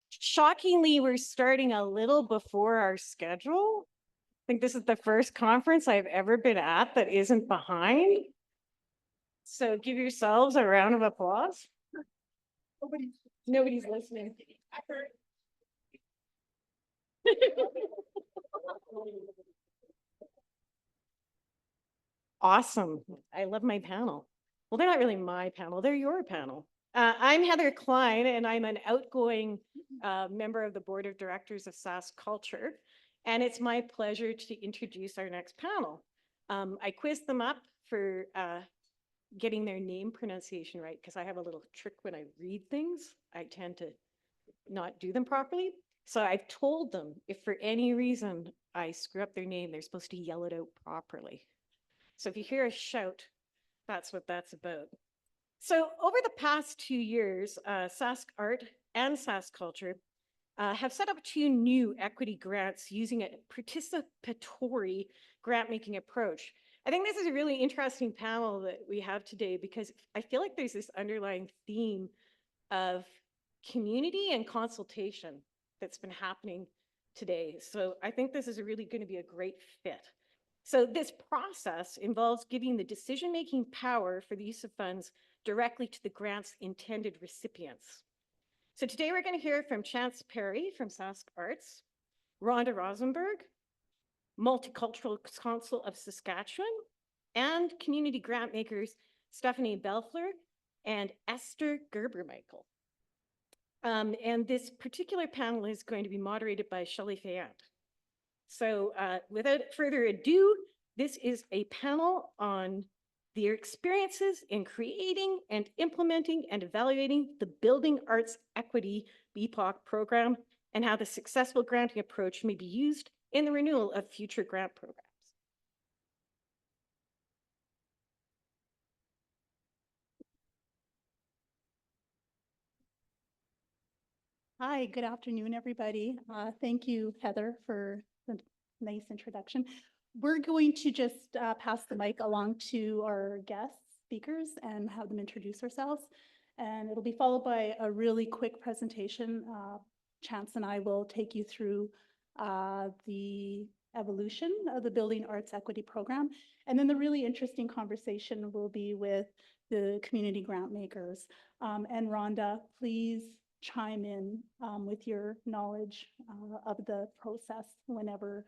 Shockingly, we're starting a little before our schedule. I think this is the first conference I've ever been at that isn't behind. So give yourselves a round of applause. Nobody's listening. Awesome. I love my panel. Well, they're not really my panel, they're your panel. I'm Heather Klein, and I'm an outgoing member of the board of directors of SaskCulture. And it's my pleasure to introduce our next panel. I quizzed them up for getting their name pronunciation right, because I have a little trick when I read things. I tend to not do them properly. So I've told them if for any reason I screw up their name, they're supposed to yell it out properly. So if you hear a shout, that's what that's about. So over the past 2 years, Sask Art and SaskCulture have set up 2 new equity grants using a participatory grant-making approach. I think this is a really interesting panel that we have today because I feel like there's this underlying theme of community and consultation that's been happening today. So I think this is really going to be a great fit. So this process involves giving the decision-making power for the use of funds directly to the grant's intended recipients. So today we're going to hear from Chanz Perry from Sask Arts, Rhonda Rosenberg, Multicultural Council of Saskatchewan, and community grant makers Stephanie Bellefleur and Aster Ghebermicael. And this particular panel is going to be moderated by Shelley Fayant. So without further ado, this is a panel on their experiences in creating and implementing and evaluating the Building Arts Equity BPOC program and how the successful granting approach may be used in the renewal of future grant programs. Hi, good afternoon, everybody. Thank you, Heather, for the nice introduction. We're going to just pass the mic along to our guest speakers and have them introduce ourselves. And it'll be followed by a really quick presentation. Chanz and I will take you through the evolution of the Building Arts Equity Program. And then the really interesting conversation will be with the community grant makers. And Rhonda, please chime in with your knowledge of the process whenever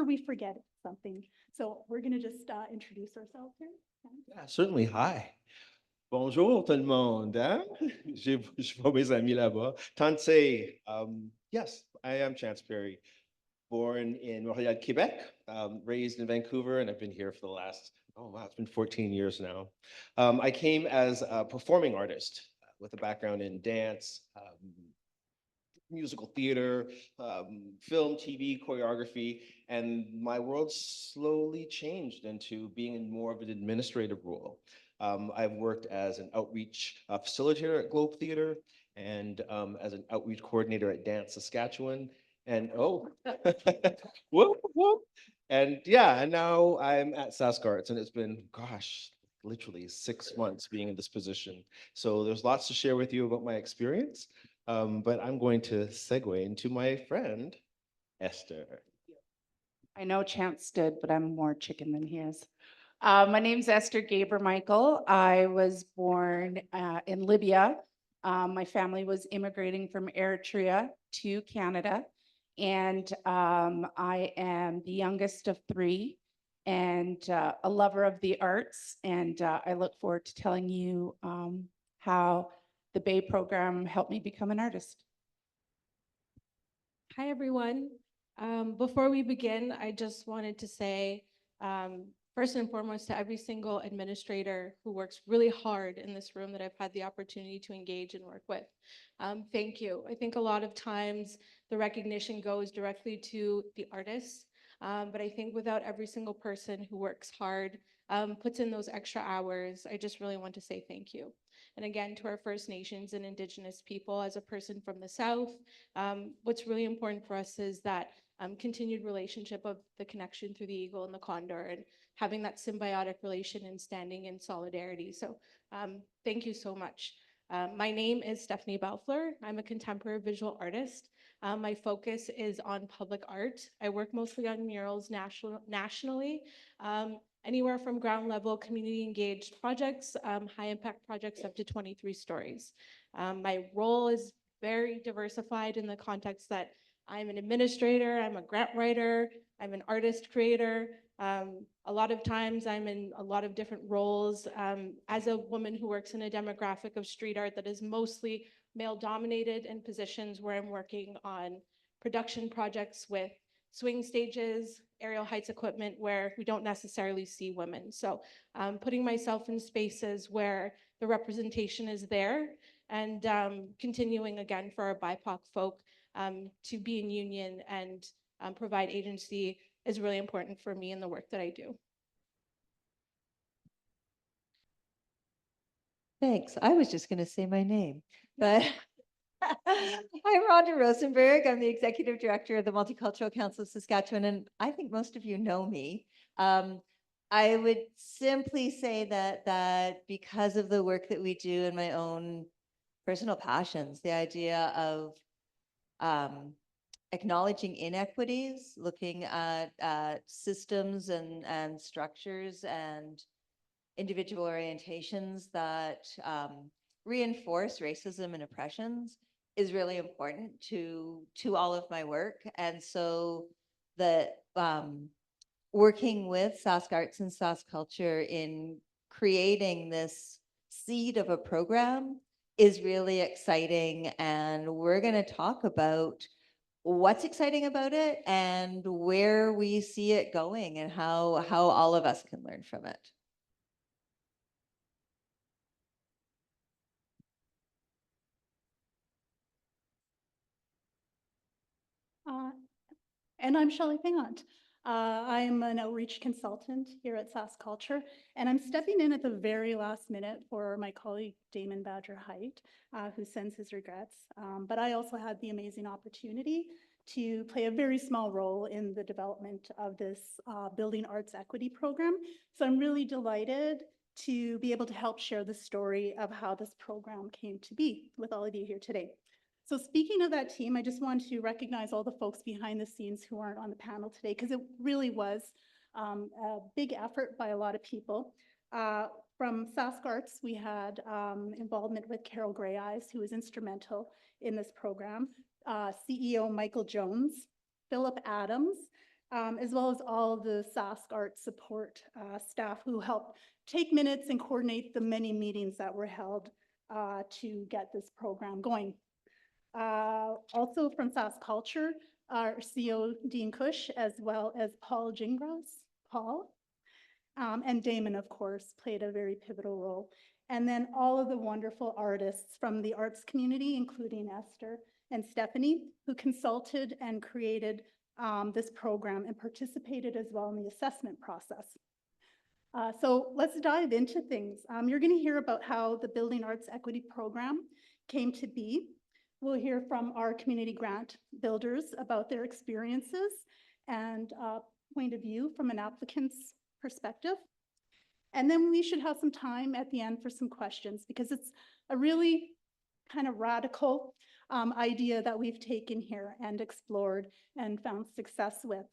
we forget something. So we're going to just introduce ourselves here. Yeah, certainly. Hi. Bonjour tout le monde. Hein? Je vois mes amis là-bas. Tantse, yes, I am Chanz Perry, born in Montreal, Quebec, raised in Vancouver, and I've been here for the last, oh wow, it's been 14 years now. I came as a performing artist with a background in dance, musical theater, film, TV, choreography, and my world slowly changed into being in more of an administrative role. I've worked as an outreach facilitator at Globe Theater and as an outreach coordinator at Dance Saskatchewan. And oh, whoop, whoop. And yeah, and now I'm at Sask Arts, and it's been, gosh, literally 6 months being in this position. So there's lots to share with you about my experience. But I'm going to segue into my friend, Aster. I know Chance stood, but I'm more chicken than he is. My name's Aster Ghebermicael. I was born in Libya. My family was immigrating from Eritrea to Canada. And I am the youngest of 3 and a lover of the arts. And I look forward to telling you how the Bay program helped me become an artist. Hi, everyone. Before we begin, I just wanted to say, first and foremost, to every single administrator who works really hard in this room that I've had the opportunity to engage and work with. Thank you. I think a lot of times the recognition goes directly to the artists, but I think without every single person who works hard, puts in those extra hours, I just really want to say thank you. And again, to our First Nations and Indigenous people, as a person from the South, what's really important for us is that continued relationship of the connection through the eagle and the condor and having that symbiotic relation and standing in solidarity. So thank you so much. My name is Stephanie Bellefleur. I'm a contemporary visual artist. My focus is on public art. I work mostly on murals nationally, anywhere from ground level community engaged projects, high impact projects up to 23 stories. My role is very diversified in the context that I'm an administrator, I'm a grant writer, I'm an artist creator. A lot of times I'm in a lot of different roles. As a woman who works in a demographic of street art that is mostly male dominated, in positions where I'm working on production projects with swing stages, aerial heights equipment where we don't necessarily see women. So putting myself in spaces where the representation is there, and continuing again for our BIPOC folk to be in union and provide agency is really important for me in the work that I do. Thanks. I was just going to say my name, but I'm Rhonda Rosenberg. I'm the Executive Director of the Multicultural Council of Saskatchewan, and I think most of you know me. I would simply say that because of the work that we do and my own personal passions, the idea of acknowledging inequities, looking at systems and structures and individual orientations that reinforce racism and oppressions is really important to all of my work. And so the working with Sask Arts and SaskCulture in creating this seed of a program is really exciting. And we're going to talk about what's exciting about it and where we see it going and how all of us can learn from it. And I'm Shelley Pingant. I'm an outreach consultant here at SaskCulture, and I'm stepping in at the very last minute for my colleague Damon Badger-Height, who sends his regrets. But I also had the amazing opportunity to play a very small role in the development of this Building Arts Equity program. So I'm really delighted to be able to help share the story of how this program came to be with all of you here today. So speaking of that team, I just want to recognize all the folks behind the scenes who aren't on the panel today, because it really was a big effort by a lot of people. From Sask Arts, we had involvement with Carol Grey Eyes, who was instrumental in this program, CEO Michael Jones, Philip Adams, as well as all the Sask Arts support staff who helped take minutes and coordinate the many meetings that were held to get this program going. Also from SaskCulture, our CEO, Dean Cush, as well as Paul Gingras, and Damon, of course, played a very pivotal role. And then all of the wonderful artists from the arts community, including Aster and Stephanie, who consulted and created this program and participated as well in the assessment process. So let's dive into things. You're going to hear about how the Building Arts Equity Program came to be. We'll hear from our community grant builders about their experiences and point of view from an applicant's perspective. And then we should have some time at the end for some questions, because it's a really kind of radical idea that we've taken here and explored and found success with.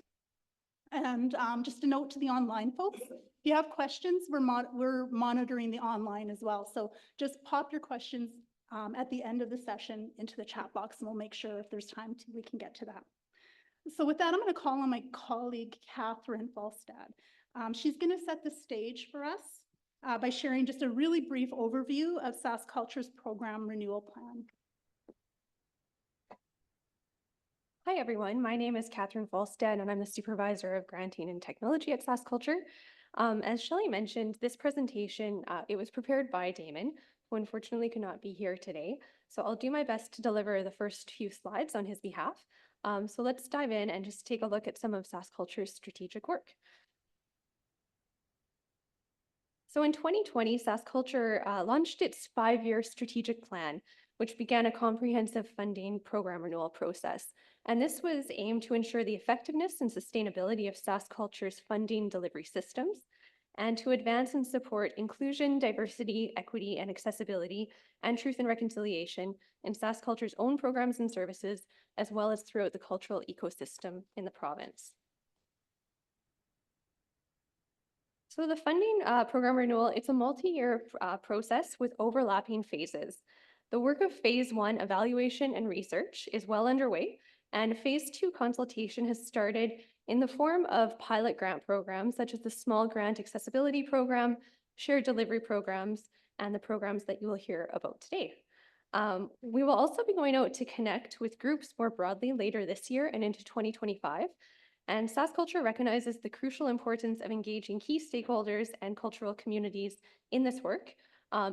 And just a note to the online folks, if you have questions, we're monitoring the online as well. So just pop your questions at the end of the session into the chat box, and we'll make sure if there's time we can get to that. So with that, I'm going to call on my colleague, Catherine Falstad. She's going to set the stage for us by sharing just a really brief overview of SaskCulture's program renewal plan. Hi, everyone. My name is Catherine Falstad, and I'm the Supervisor of Granting and Technology at SaskCulture. As Shelley mentioned, this presentation, it was prepared by Damon, who unfortunately could not be here today. So I'll do my best to deliver the first few slides on his behalf. So let's dive in and just take a look at some of SaskCulture's strategic work. So in 2020, SaskCulture launched its 5-year strategic plan, which began a comprehensive funding program renewal process. And this was aimed to ensure the effectiveness and sustainability of SaskCulture's funding delivery systems, and to advance and support inclusion, diversity, equity, and accessibility, and truth and reconciliation in SaskCulture's own programs and services, as well as throughout the cultural ecosystem in the province. So the funding program renewal, it's a multi-year process with overlapping phases. The work of phase 1 evaluation and research is well underway, and phase 2 consultation has started in the form of pilot grant programs such as the Small Grant Accessibility Program, Shared Delivery Programs, and the programs that you will hear about today. We will also be going out to connect with groups more broadly later this year and into 2025. And SaskCulture recognizes the crucial importance of engaging key stakeholders and cultural communities in this work,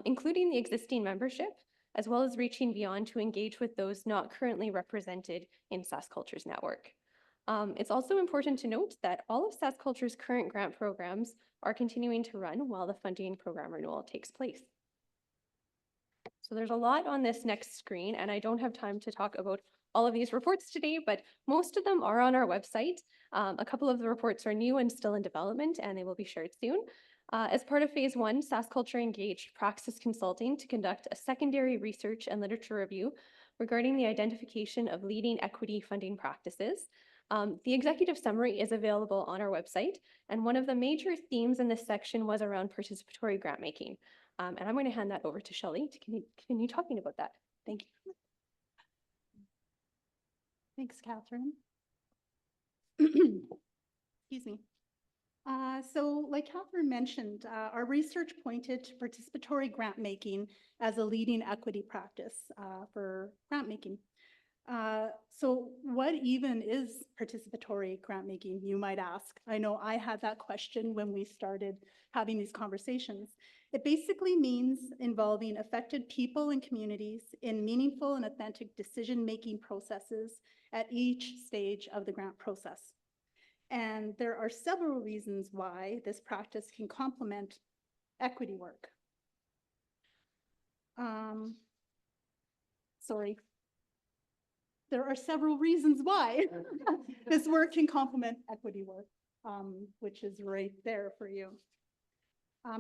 including the existing membership, as well as reaching beyond to engage with those not currently represented in SaskCulture's network. It's also important to note that all of SaskCulture's current grant programs are continuing to run while the funding program renewal takes place. So there's a lot on this next screen, and I don't have time to talk about all of these reports today, but most of them are on our website. A couple of the reports are new and still in development, and they will be shared soon. As part of phase 1, SaskCulture engaged Praxis Consulting to conduct a secondary research and literature review regarding the identification of leading equity funding practices. The executive summary is available on our website, and one of the major themes in this section was around participatory grant making. And I'm going to hand that over to Shelley to continue talking about that. Thank you. Thanks, Catherine. Excuse me. So like Catherine mentioned, our research pointed to participatory grant making as a leading equity practice for grant making. So what even is participatory grant making, you might ask? I know I had that question when we started having these conversations. It basically means involving affected people and communities in meaningful and authentic decision-making processes at each stage of the grant process. And there are several reasons why this practice can complement equity work. There are several reasons why this work can complement equity work, which is right there for you.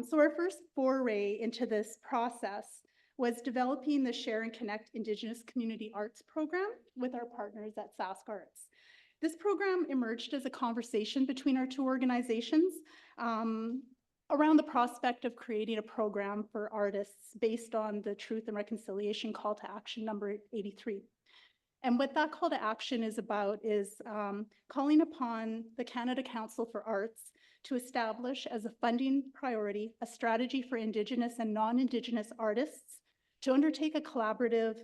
So our first foray into this process was developing the Share and Connect Indigenous Community Arts program with our partners at SaskArts. This program emerged as a conversation between our two organizations around the prospect of creating a program for artists based on the Truth and Reconciliation Call to Action number 83. And what that call to action is about is calling upon the Canada Council for Arts to establish as a funding priority a strategy for Indigenous and non-Indigenous artists to undertake a collaborative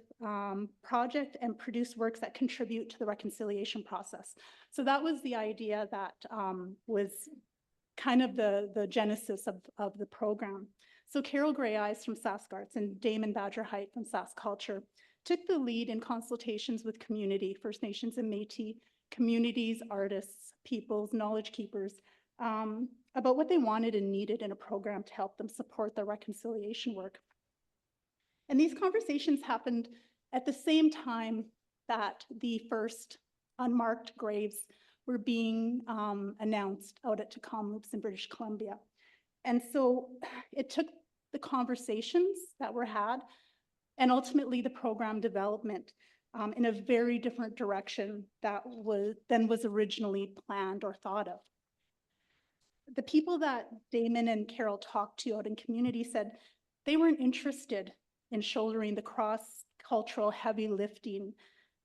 project and produce works that contribute to the reconciliation process. So that was the idea that was kind of the genesis of the program. So Carol Grey Eyes from SaskArts and Damon Badger Height from SaskCulture took the lead in consultations with community, First Nations and Métis, communities, artists, peoples, knowledge keepers, about what they wanted and needed in a program to help them support their reconciliation work. And these conversations happened at the same time that the first unmarked graves were being announced out at Kamloops in British Columbia. And so it took the conversations that were had and ultimately the program development in a very different direction than was originally planned or thought of. The people that Damon and Carol talked to out in community said they weren't interested in shouldering the cross-cultural heavy lifting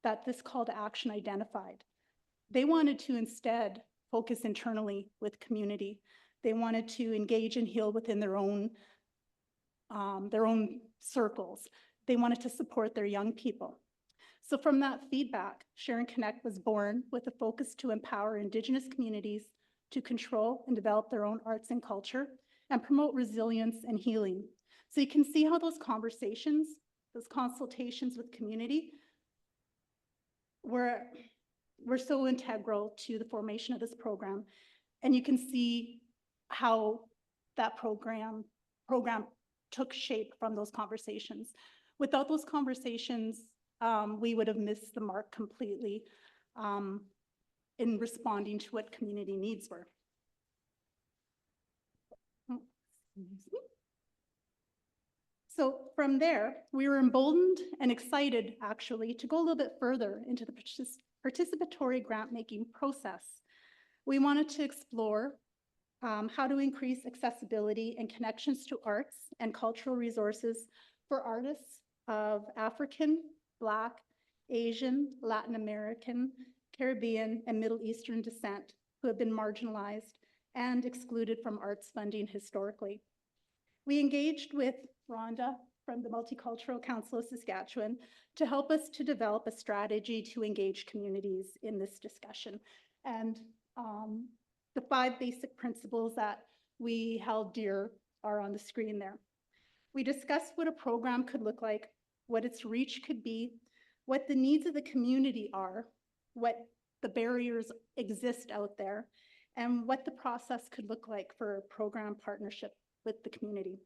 that this call to action identified. They wanted to instead focus internally with community. They wanted to engage and heal within their own circles. They wanted to support their young people. So from that feedback, Share and Connect was born with a focus to empower Indigenous communities to control and develop their own arts and culture and promote resilience and healing. So you can see how those conversations, those consultations with community were so integral to the formation of this program. And you can see how that program took shape from those conversations. Without those conversations, we would have missed the mark completely in responding to what community needs were. So from there, we were emboldened and excited, actually, to go a little bit further into the participatory grant-making process. We wanted to explore how to increase accessibility and connections to arts and cultural resources for artists of African, Black, Asian, Latin American, Caribbean, and Middle Eastern descent who have been marginalized and excluded from arts funding historically. We engaged with Rhonda from the Multicultural Council of Saskatchewan to help us to develop a strategy to engage communities in this discussion. And the 5 basic principles that we held dear are on the screen there. We discussed what a program could look like, what its reach could be, what the needs of the community are, what the barriers exist out there, and what the process could look like for a program partnership with the community.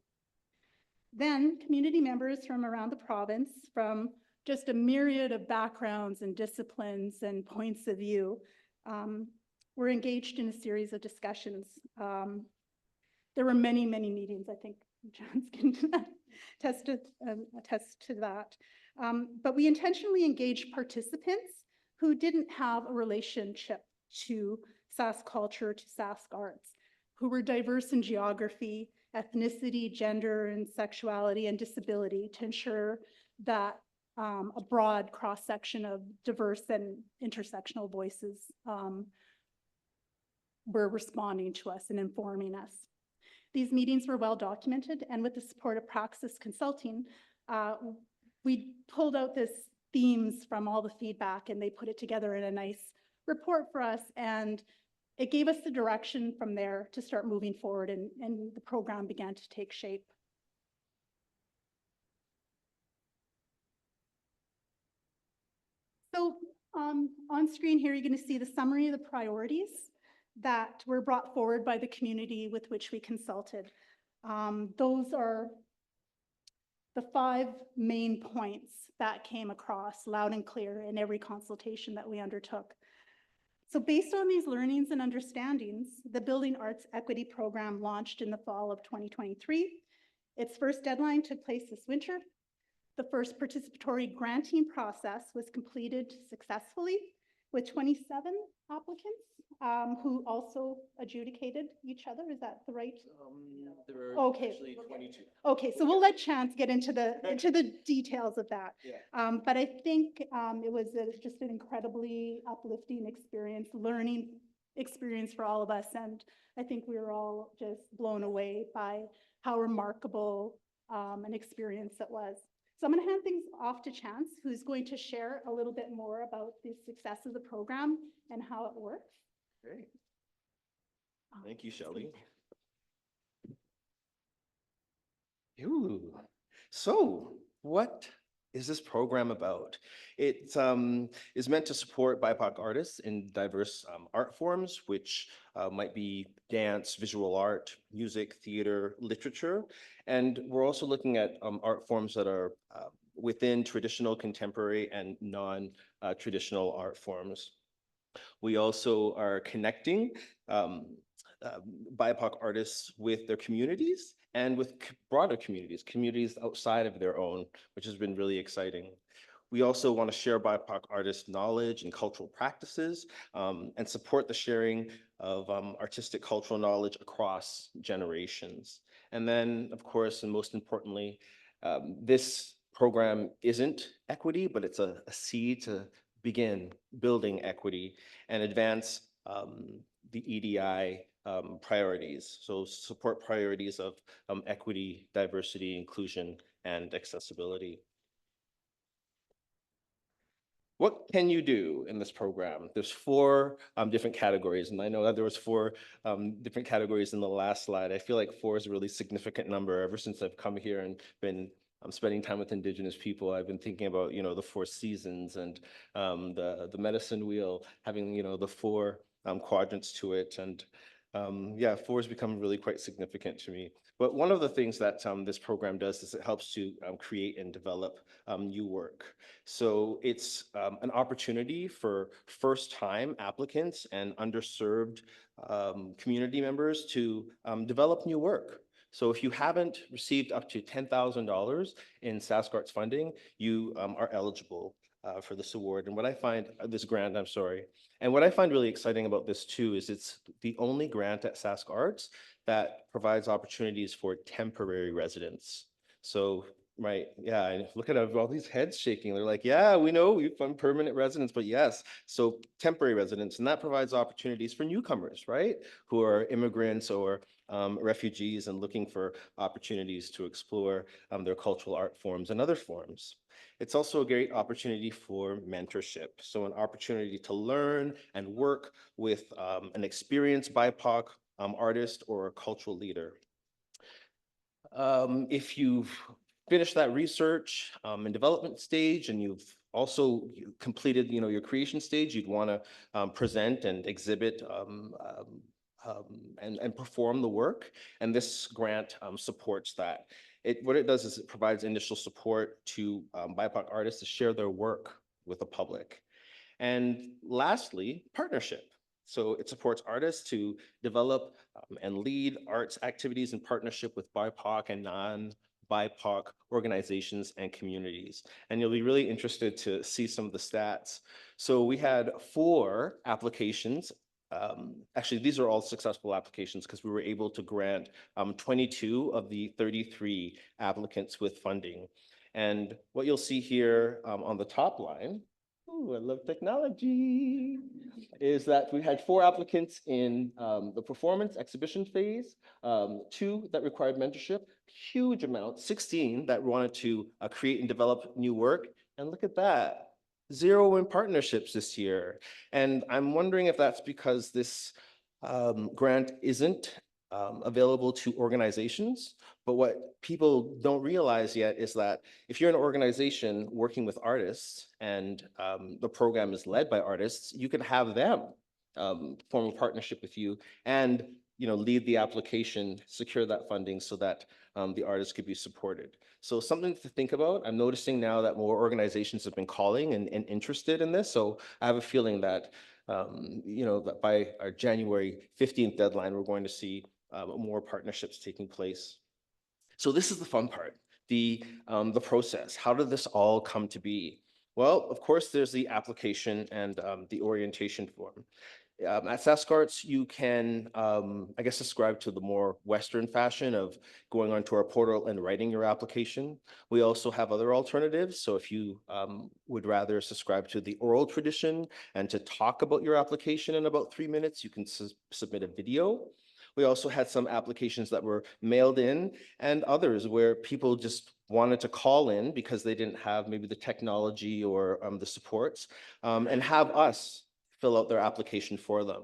Then community members from around the province, from just a myriad of backgrounds and disciplines and points of view, were engaged in a series of discussions. There were many, many meetings. I think Chanz can attest to that. But we intentionally engaged participants who didn't have a relationship to SaskCulture, to Sask Arts, who were diverse in geography, ethnicity, gender, and sexuality and disability, to ensure that a broad cross-section of diverse and intersectional voices were responding to us and informing us. These meetings were well documented, and with the support of Praxis Consulting, we pulled out this themes from all the feedback, and they put it together in a nice report for us, and it gave us the direction from there to start moving forward, and the program began to take shape. So on screen here, you're going to see the summary of the priorities that were brought forward by the community with which we consulted. Those are the 5 main points that came across loud and clear in every consultation that we undertook. So based on these learnings and understandings, the Building Arts Equity Program launched in the fall of 2023. Its first deadline took place this winter. The first participatory granting process was completed successfully with 27 applicants who also adjudicated each other. Is that the right? There are Okay. actually 22. Okay, so we'll let Chanz get into the details of that. Yeah. But I think it was just an incredibly uplifting experience, learning experience for all of us. And I think we were all just blown away by how remarkable an experience it was. So I'm going to hand things off to Chanz, who's going to share a little bit more about the success of the program and how it works. Great. Thank you, Shelley. Ooh. So what is this program about? It is meant to support BIPOC artists in diverse art forms, which might be dance, visual art, music, theater, literature. And we're also looking at art forms that are within traditional, contemporary, and non-traditional art forms. We also are connecting BIPOC artists with their communities and with broader communities outside of their own, which has been really exciting. We also want to share BIPOC artists' knowledge and cultural practices and support the sharing of artistic cultural knowledge across generations. And then, of course, and most importantly, this program isn't equity, but it's a seed to begin building equity and advance the EDI priorities. So support priorities of equity, diversity, inclusion, and accessibility. What can you do in this program? There's 4 different categories, and I know that there was 4 different categories in the last slide. I feel like 4 is a really significant number. Ever since I've come here and been spending time with Indigenous people, I've been thinking about, the 4 seasons and the medicine wheel, having, the 4 quadrants to it. And yeah, 4 has become really quite significant to me. But one of the things that this program does is it helps to create and develop new work. So it's an opportunity for first-time applicants and underserved community members to develop new work. So if you haven't received up to $10,000 in SaskArts funding, you are eligible for this award. And what I find, this grant, I'm sorry. And what I find really exciting about this too is it's the only grant at SaskArts that provides opportunities for temporary residents. So, right, yeah, and look at all these heads shaking. They're like, yeah, we know we fund permanent residents, but yes, so temporary residents, and that provides opportunities for newcomers, right? Who are immigrants or refugees and looking for opportunities to explore their cultural art forms and other forms. It's also a great opportunity for mentorship. So an opportunity to learn and work with an experienced BIPOC artist or a cultural leader. If you've finished that research and development stage and you've also completed your creation stage, you'd want to present and exhibit and perform the work. And this grant supports that. What it does is it provides initial support to BIPOC artists to share their work with the public. And lastly, partnership. So it supports artists to develop and lead arts activities in partnership with BIPOC and non-BIPOC organizations and communities. And you'll be really interested to see some of the stats. So we had 4 applications. Actually, these are all successful applications because we were able to grant 22 of the 33 applicants with funding. And what you'll see here on the top line, ooh, I love technology, is that we had 4 applicants in the performance exhibition phase, 2 that required mentorship, huge amount, 16 that wanted to create and develop new work. And look at that. 0 in partnerships this year. And I'm wondering if that's because this grant isn't available to organizations. But what people don't realize yet is that if you're an organization working with artists and the program is led by artists, you can have them form a partnership with you and lead the application, secure that funding so that the artists could be supported. So something to think about. I'm noticing now that more organizations have been calling and interested in this. So I have a feeling that that by our January 15th deadline, we're going to see more partnerships taking place. So this is the fun part, the process. How did this all come to be? Well, of course, there's the application and the orientation form. At SaskArts, you can, I guess, subscribe to the more Western fashion of going onto our portal and writing your application. We also have other alternatives. So if you would rather subscribe to the oral tradition and to talk about your application in about 3 minutes, you can submit a video. We also had some applications that were mailed in and others where people just wanted to call in because they didn't have maybe the technology or the supports and have us fill out their application for them.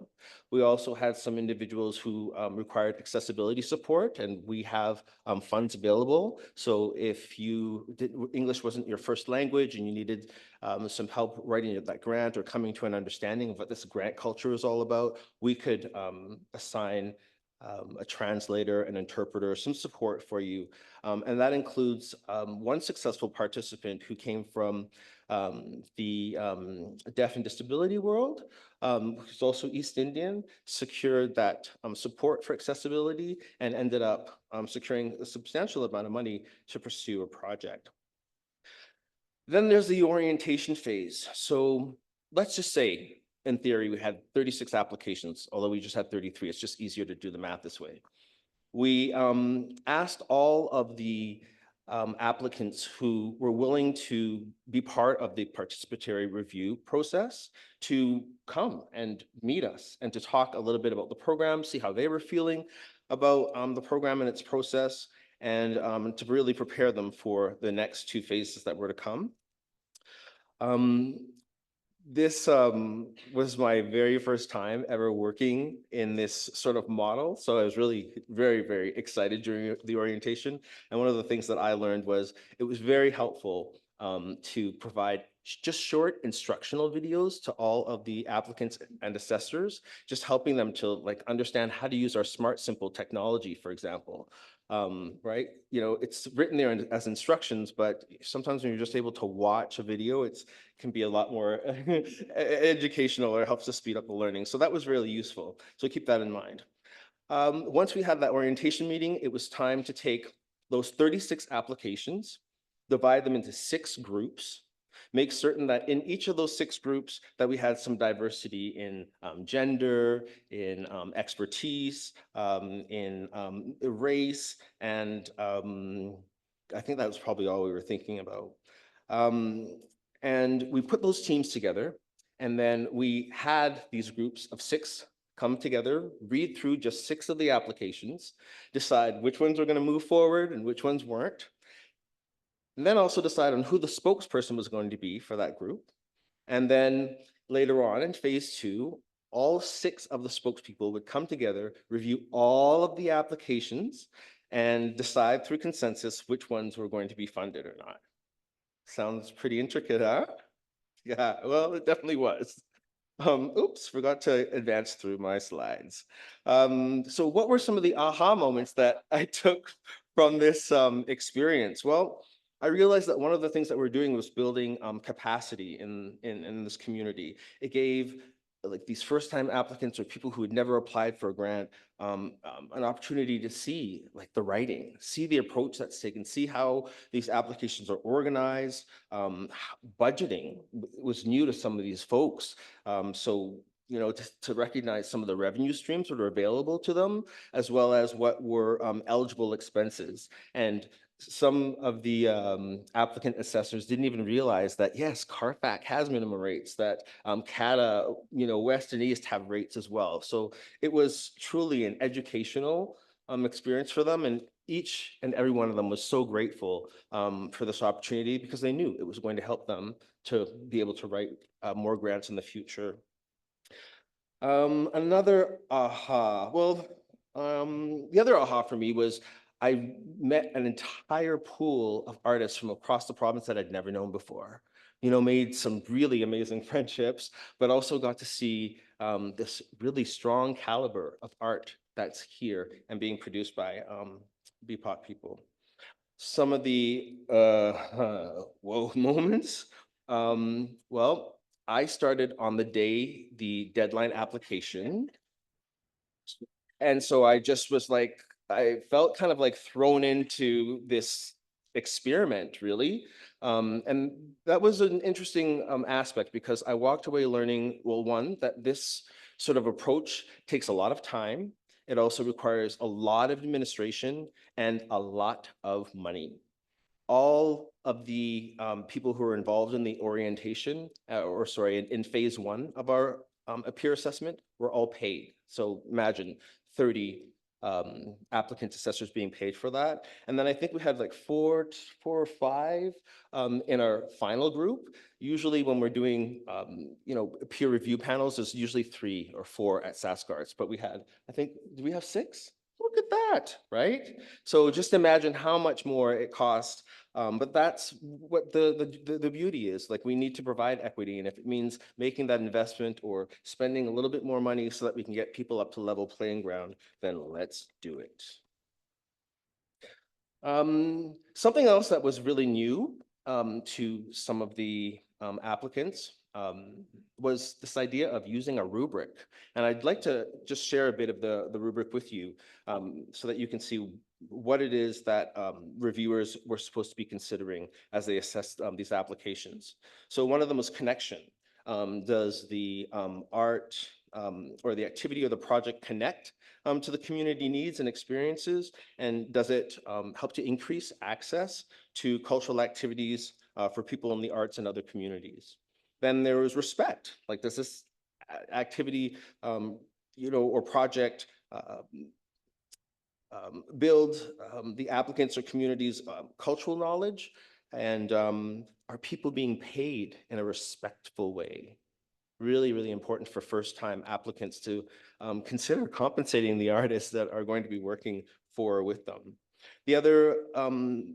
We also had some individuals who required accessibility support, and we have funds available. So if English wasn't your first language and you needed some help writing that grant or coming to an understanding of what this grant culture is all about, we could assign a translator, an interpreter, some support for you. And that includes one successful participant who came from the deaf and disability world, who's also East Indian, secured that support for accessibility and ended up securing a substantial amount of money to pursue a project. Then there's the orientation phase. So let's just say, in theory, we had 36 applications, although we just had 33. It's just easier to do the math this way. We asked all of the applicants who were willing to be part of the participatory review process to come and meet us and to talk a little bit about the program, see how they were feeling about the program and its process, and to really prepare them for the next 2 phases that were to come. This was my very first time ever working in this sort of model. So I was really very, very excited during the orientation. And one of the things that I learned was it was very helpful to provide just short instructional videos to all of the applicants and assessors, just helping them to understand how to use our Smart Simple technology, for example. Right? It's written there as instructions, but sometimes when you're just able to watch a video, it can be a lot more educational or helps to speed up the learning. So that was really useful. So keep that in mind. Once we had that orientation meeting, it was time to take those 36 applications, divide them into 6 groups, make certain that in each of those 6 groups that we had some diversity in gender, in expertise, in race, and I think that was probably all we were thinking about. And we put those teams together, and then we had these groups of 6 come together, read through just 6 of the applications, decide which ones were going to move forward and which ones weren't, and then also decide on who the spokesperson was going to be for that group. And then later on in phase 2, all 6 of the spokespeople would come together, review all of the applications, and decide through consensus which ones were going to be funded or not. Sounds pretty intricate, huh? Yeah, well, it definitely was. Oops, forgot to advance through my slides. So what were some of the aha moments that I took from this experience? Well, I realized that one of the things that we're doing was building capacity in this community. It gave like these first-time applicants or people who had never applied for a grant an opportunity to see like the writing, see the approach that's taken, see how these applications are organized. Budgeting was new to some of these folks. So, you know, to recognize some of the revenue streams that are available to them, as well as what were eligible expenses. And some of the applicant assessors didn't even realize that, yes, Carfax has minimum rates, that CATA, you know, West and East have rates as well. So it was truly an educational experience for them. And each and every one of them was so grateful for this opportunity because they knew it was going to help them to be able to write more grants in the future. Another aha, well, the other aha for me was I met an entire pool of artists from across the province that I'd never known before. You know, made some really amazing friendships, but also got to see this really strong caliber of art that's here and being produced by BPOC people. Some of the whoa moments. Well, I started on the day the deadline application. And so I just was like, I felt kind of like thrown into this experiment, really. And that was an interesting aspect because I walked away learning, well, one, that this sort of approach takes a lot of time. It also requires a lot of administration and a lot of money. All of the people who are involved in the orientation, in phase 1 of our peer assessment were all paid. So imagine 30 applicant assessors being paid for that. And then I think we had like four or five in our final group. Usually when we're doing, you know, peer review panels, there's usually 3 or 4 at SaskArts, but we had, I think, do we have 6? Look at that, right? So just imagine how much more it costs. But that's what the beauty is. Like, we need to provide equity, and if it means making that investment or spending a little bit more money so that we can get people up to level playing ground, then let's do it. Something else that was really new to some of the applicants was this idea of using a rubric. And I'd like to just share a bit of the rubric with you so that you can see what it is that reviewers were supposed to be considering as they assessed these applications. So one of them was connection. Does the art or the activity or the project connect to the community needs and experiences? And does it help to increase access to cultural activities for people in the arts and other communities? Then there was respect. Like, does this activity, you know, or project build the applicants or communities' cultural knowledge? And are people being paid in a respectful way? Really, really important for first-time applicants to consider compensating the artists that are going to be working for or with them. The other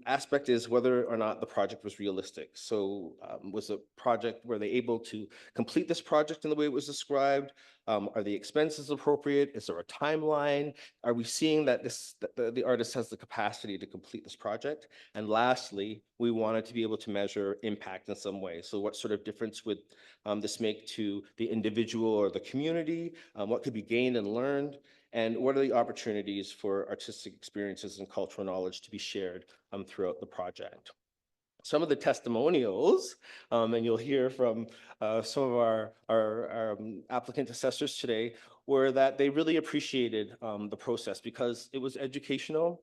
aspect is whether or not the project was realistic. So was the project, were they able to complete this project in the way it was described? Are the expenses appropriate? Is there a timeline? Are we seeing that the artist has the capacity to complete this project? And lastly, we wanted to be able to measure impact in some way. So what sort of difference would this make to the individual or the community? What could be gained and learned? And what are the opportunities for artistic experiences and cultural knowledge to be shared throughout the project? Some of the testimonials, and you'll hear from some of our applicant assessors today, were that they really appreciated the process because it was educational.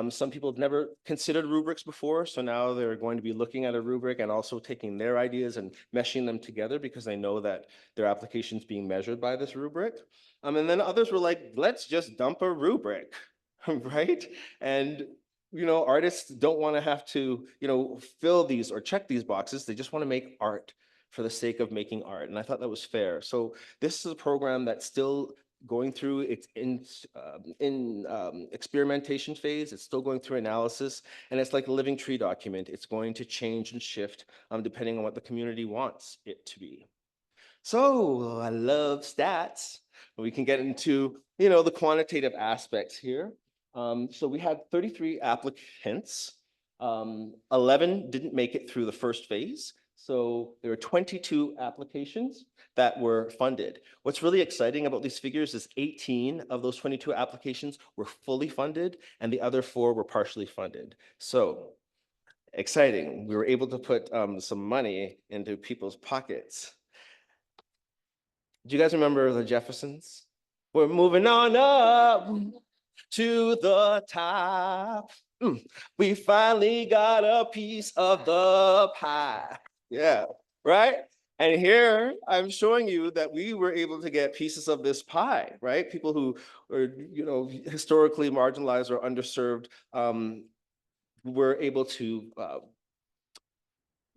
Some people have never considered rubrics before, so now they're going to be looking at a rubric and also taking their ideas and meshing them together because they know that their application is being measured by this rubric. And then others were like, let's just dump a rubric, right? And artists don't want to have to, fill these or check these boxes. They just want to make art for the sake of making art. And I thought that was fair. So this is a program that's still going through its experimentation phase. It's still going through analysis, and it's like a living tree document. It's going to change and shift depending on what the community wants it to be. So I love stats. We can get into, the quantitative aspects here. So we had 33 applicants. 11 didn't make it through the first phase. So there were 22 applications that were funded. What's really exciting about these figures is 18 of those 22 applications were fully funded and the other 4 were partially funded. So exciting. We were able to put some money into people's pockets. Do you guys remember the Jeffersons? We're moving on up to the top. We finally got a piece of the pie. Yeah, right? And here I'm showing you that we were able to get pieces of this pie, right? People who are, historically marginalized or underserved were able to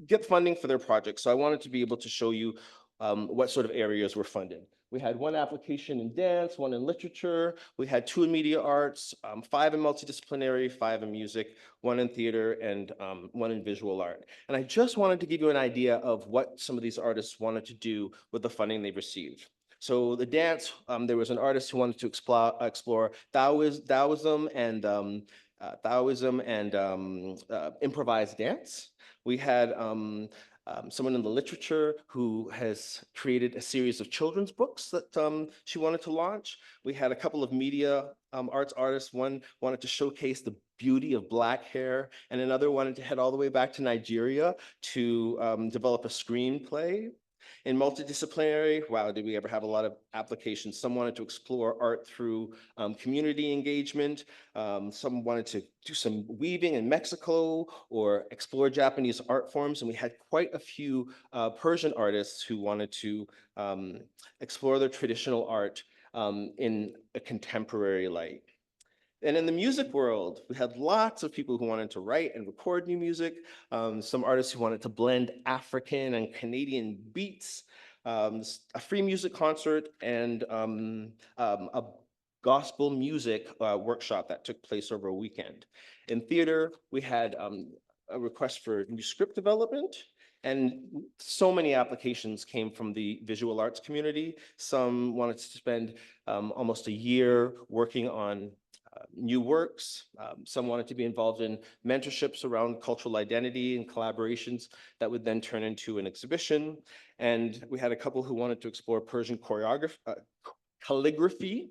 get funding for their projects. So I wanted to be able to show you what sort of areas were funded. We had 1 application in dance, 1 in literature. We had 2 in media arts, 5 in multidisciplinary, 5 in music, 1 in theater, and 1 in visual art. And I just wanted to give you an idea of what some of these artists wanted to do with the funding they received. So the dance, there was an artist who wanted to explore Taoism and improvised dance. We had someone in the literature who has created a series of children's books that she wanted to launch. We had a couple of media arts artists. One wanted to showcase the beauty of Black hair, and another wanted to head all the way back to Nigeria to develop a screenplay. In multidisciplinary, wow, did we ever have a lot of applications. Some wanted to explore art through community engagement. Some wanted to do some weaving in Mexico or explore Japanese art forms. And we had quite a few Persian artists who wanted to explore their traditional art in a contemporary light. And in the music world, we had lots of people who wanted to write and record new music, some artists who wanted to blend African and Canadian beats, a free music concert, and a gospel music workshop that took place over a weekend. In theater, we had a request for new script development, and so many applications came from the visual arts community. Some wanted to spend almost a year working on new works. Some wanted to be involved in mentorships around cultural identity and collaborations that would then turn into an exhibition. And we had a couple who wanted to explore Persian calligraphy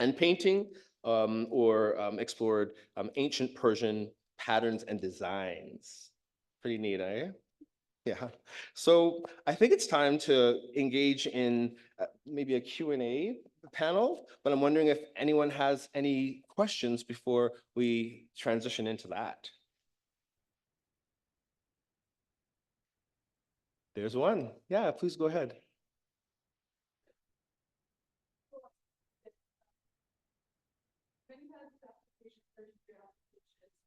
and painting, or explored ancient Persian patterns and designs. Pretty neat, eh? Yeah. So I think it's time to engage in maybe a Q&A panel, but I'm wondering if anyone has any questions before we transition into that. There's one. Yeah, please go ahead.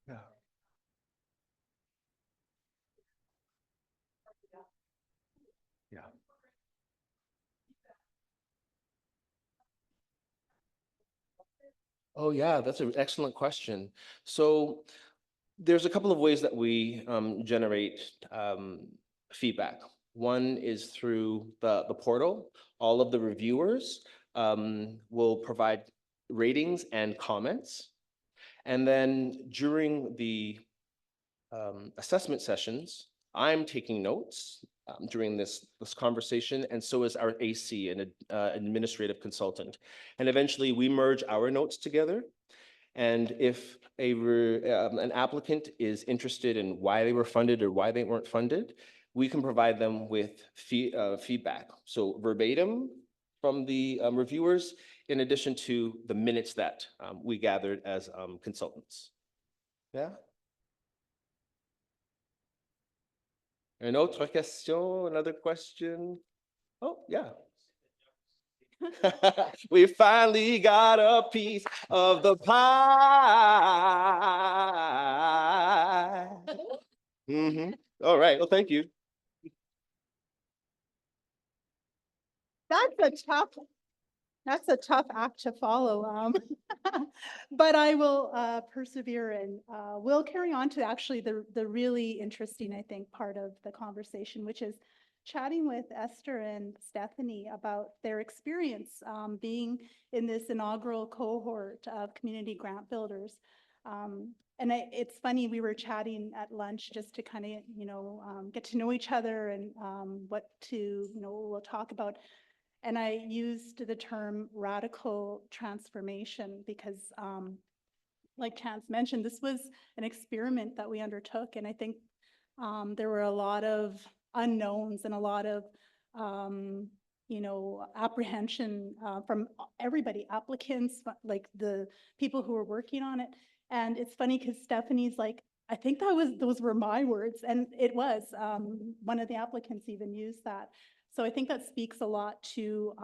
Yeah. Yeah. Oh, yeah, that's an excellent question. So there's a couple of ways that we generate feedback. One is through the portal. All of the reviewers will provide ratings and comments. And then during the assessment sessions, I'm taking notes during this conversation, and so is our AC, an administrative consultant. And eventually we merge our notes together. And if an applicant is interested in why they were funded or why they weren't funded, we can provide them with feedback. So verbatim from the reviewers, in addition to the minutes that we gathered as consultants. Yeah. Une autre question, another question? Oh, yeah. We finally got a piece of the pie. All right, well, thank you. That's a tough act to follow. But I will persevere and we'll carry on to actually the really interesting, I think, part of the conversation, which is chatting with Aster and Stephanie about their experience being in this inaugural cohort of community grant builders. It's funny, we were chatting at lunch just to kind of, get to know each other and we'll talk about. And I used the term radical transformation because, like Chanz mentioned, this was an experiment that we undertook. And I think there were a lot of unknowns and a lot of, apprehension from everybody, applicants, like the people who were working on it. And it's funny because Stephanie's like, I think those were my words. And it was, one of the applicants even used that. So I think that speaks a lot to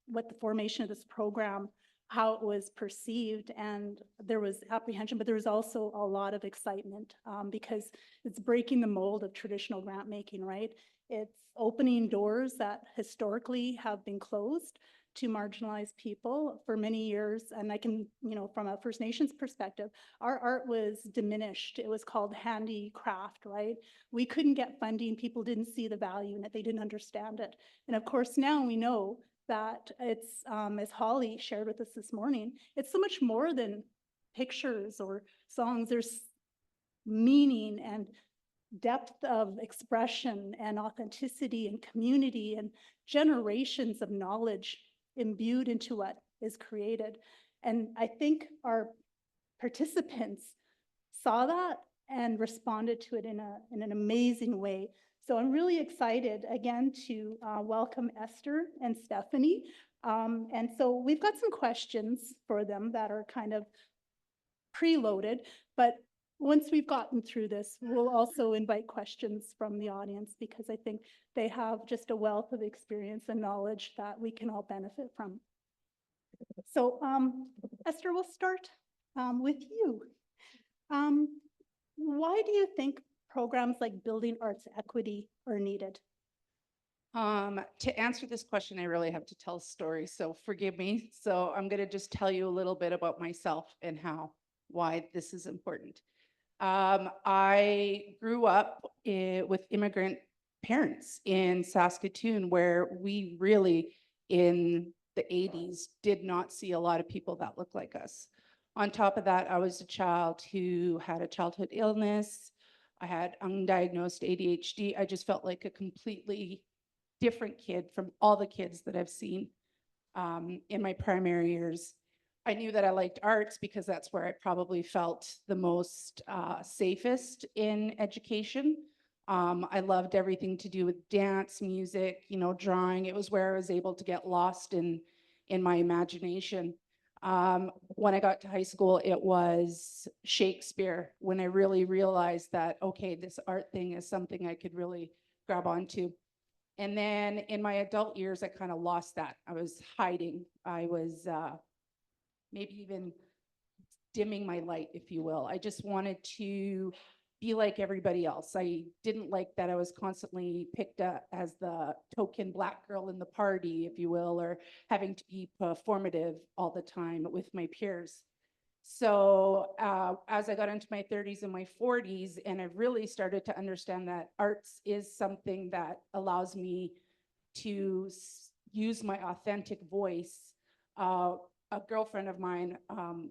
what the formation of this program, how it was perceived, and there was apprehension, but there was also a lot of excitement because it's breaking the mold of traditional grant making, right? It's opening doors that historically have been closed to marginalized people for many years. And I can, from a First Nations perspective, our art was diminished. It was called handicraft, right? We couldn't get funding. People didn't see the value in it. They didn't understand it. And of course, now we know that it's, as Holly shared with us this morning, it's so much more than pictures or songs. There's meaning and depth of expression and authenticity and community and generations of knowledge imbued into what is created. And I think our participants saw that and responded to it in an amazing way. So I'm really excited again to welcome Aster and Stephanie. And so we've got some questions for them that are kind of preloaded, but once we've gotten through this, we'll also invite questions from the audience because I think they have just a wealth of experience and knowledge that we can all benefit from. So Aster, we'll start with you. Why do you think programs like Building Arts Equity are needed? To answer this question, I really have to tell a story, so forgive me. So I'm going to just tell you a little bit about myself and why this is important. I grew up with immigrant parents in Saskatoon, where we really, in the 80s, did not see a lot of people that looked like us. On top of that, I was a child who had a childhood illness. I had undiagnosed ADHD. I just felt like a completely different kid from all the kids that I've seen in my primary years. I knew that I liked arts because that's where I probably felt the most safest in education. I loved everything to do with dance, music, drawing. It was where I was able to get lost in my imagination. When I got to high school, it was Shakespeare when I really realized that, okay, this art thing is something I could really grab onto. And then in my adult years, I kind of lost that. I was hiding. I was maybe even dimming my light, if you will. I just wanted to be like everybody else. I didn't like that I was constantly picked up as the token Black girl in the party, if you will, or having to be performative all the time with my peers. So as I got into my 30s and my 40s, and I really started to understand that arts is something that allows me to use my authentic voice. A girlfriend of mine,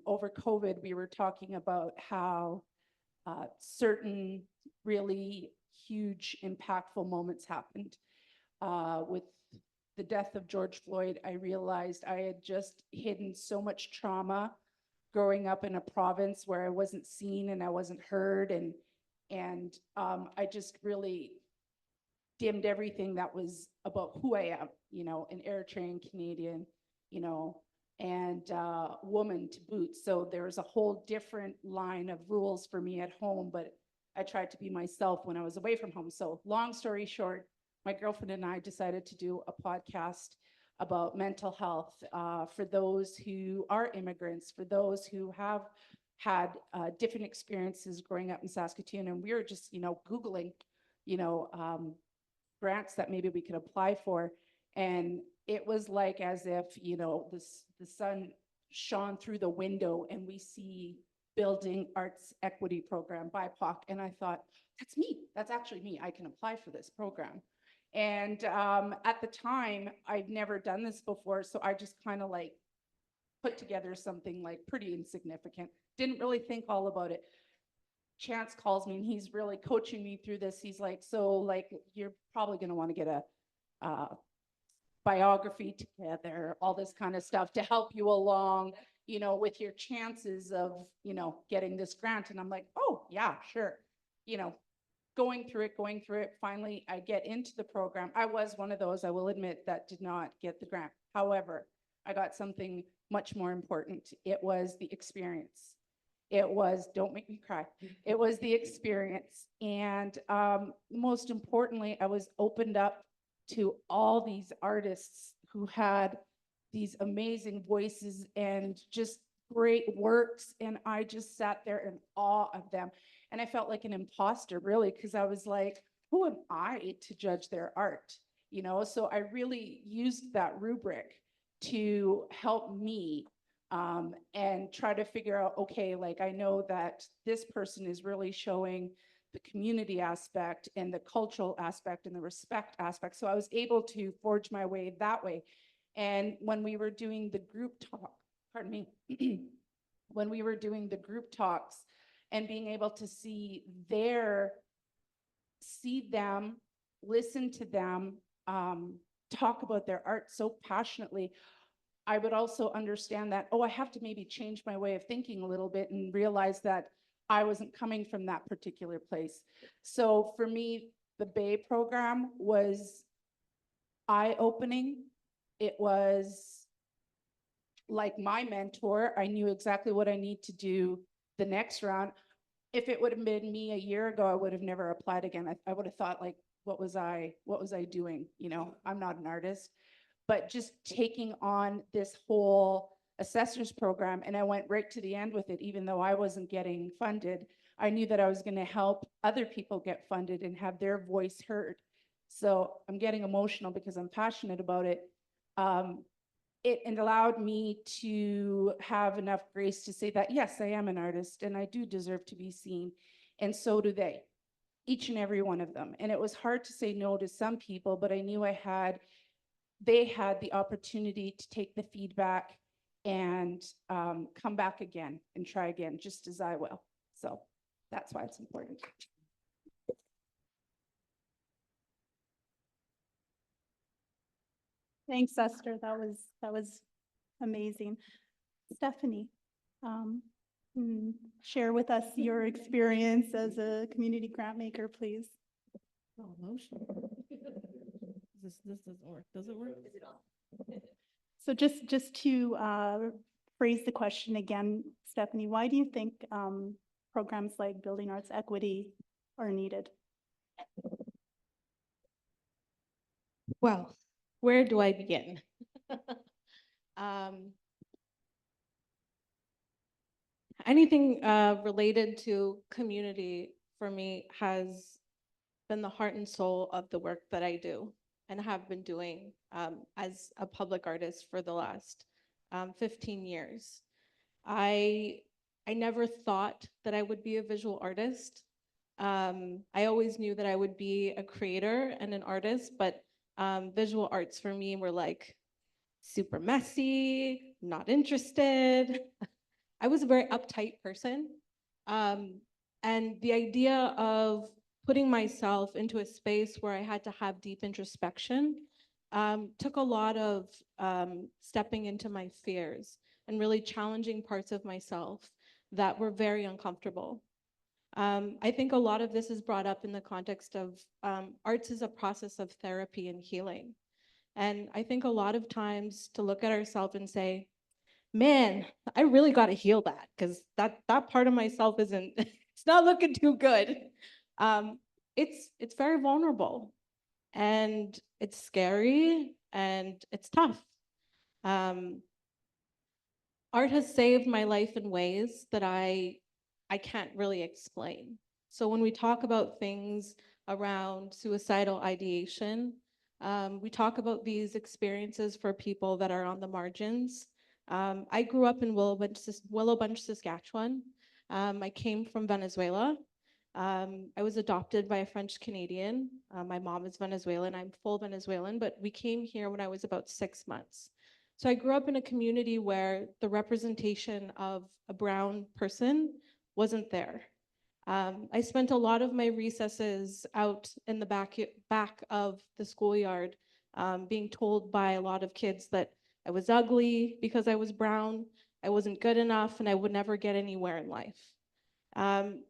over COVID, we were talking about how certain really huge impactful moments happened. With the death of George Floyd, I realized I had just hidden so much trauma growing up in a province where I wasn't seen and I wasn't heard, and I just really dimmed everything that was about who I am, you know, an Eritrean Canadian, you know, and woman to boot. So there's a whole different line of rules for me at home, but I tried to be myself when I was away from home. So long story short, my girlfriend and I decided to do a podcast about mental health for those who are immigrants, for those who have had different experiences growing up in Saskatoon. And we were just, you know, Googling, you know, grants that maybe we could apply for. And it was like as if, you know, the sun shone through the window and we see building arts equity program, BIPOC. And I thought, that's me. That's actually me. I can apply for this program. And at the time, I'd never done this before. So I just kind of like put together something like pretty insignificant. Didn't really think all about it. Chanz calls me and he's really coaching me through this. He's like, so like, you're probably going to want to get a biography together, all this kind of stuff to help you along, you know, with your chances of, you know, getting this grant. And I'm like, oh yeah, sure. You know, going through it. Finally, I get into the program. I was one of those, I will admit, that did not get the grant. However, I got something much more important. It was the experience. It was, don't make me cry. It was the experience. And most importantly, I was opened up to all these artists who had these amazing voices and just great works. And I just sat there in awe of them. And I felt like an imposter, really, because I was like, who am I to judge their art? You know, so I really used that rubric to help me and try to figure out, okay, like I know that this person is really showing the community aspect and the cultural aspect and the respect aspect. So I was able to forge my way that way. And when we were doing the group talk, pardon me, when we were doing the group talks and being able to see them, listen to them, talk about their art so passionately, I would also understand that, oh, I have to maybe change my way of thinking a little bit and realize that I wasn't coming from that particular place. So for me, the Bay program was eye-opening. It was like my mentor. I knew exactly what I need to do the next round. If it would have been me a year ago, I would have never applied again. I would have thought, like, what was I doing? You know, I'm not an artist. But just taking on this whole assessors program, and I went right to the end with it, even though I wasn't getting funded. I knew that I was going to help other people get funded and have their voice heard. So I'm getting emotional because I'm passionate about it. It allowed me to have enough grace to say that, yes, I am an artist and I do deserve to be seen. And so do they, each and every one of them. And it was hard to say no to some people, but I knew they had the opportunity to take the feedback and come back again and try again, just as I will. So that's why it's important. Thanks, Esther. That was amazing. Stephanie, share with us your experience as a community grant maker, please. Oh, emotional. This doesn't work. Does it work? Is it on? So just to phrase the question again, Stephanie, why do you think programs like Building Arts Equity are needed? Well, where do I begin? Anything related to community for me has been the heart and soul of the work that I do and have been doing as a public artist for the last 15 years. I never thought that I would be a visual artist. I always knew that I would be a creator and an artist, but visual arts for me were like super messy, not interested. I was a very uptight person. And the idea of putting myself into a space where I had to have deep introspection took a lot of stepping into my fears and really challenging parts of myself that were very uncomfortable. I think a lot of this is brought up in the context of arts as a process of therapy and healing. And I think a lot of times to look at ourselves and say, man, I really got to heal that because that part of myself isn't, it's not looking too good. It's very vulnerable and it's scary and it's tough. Art has saved my life in ways that I can't really explain. So when we talk about things around suicidal ideation, we talk about these experiences for people that are on the margins. I grew up in Willowbunch, Saskatchewan. I came from Venezuela. I was adopted by a French Canadian. My mom is Venezuelan. I'm full Venezuelan, but we came here when I was about 6 months. So I grew up in a community where the representation of a brown person wasn't there. I spent a lot of my recesses out in the back of the schoolyard, being told by a lot of kids that I was ugly because I was brown, I wasn't good enough, and I would never get anywhere in life.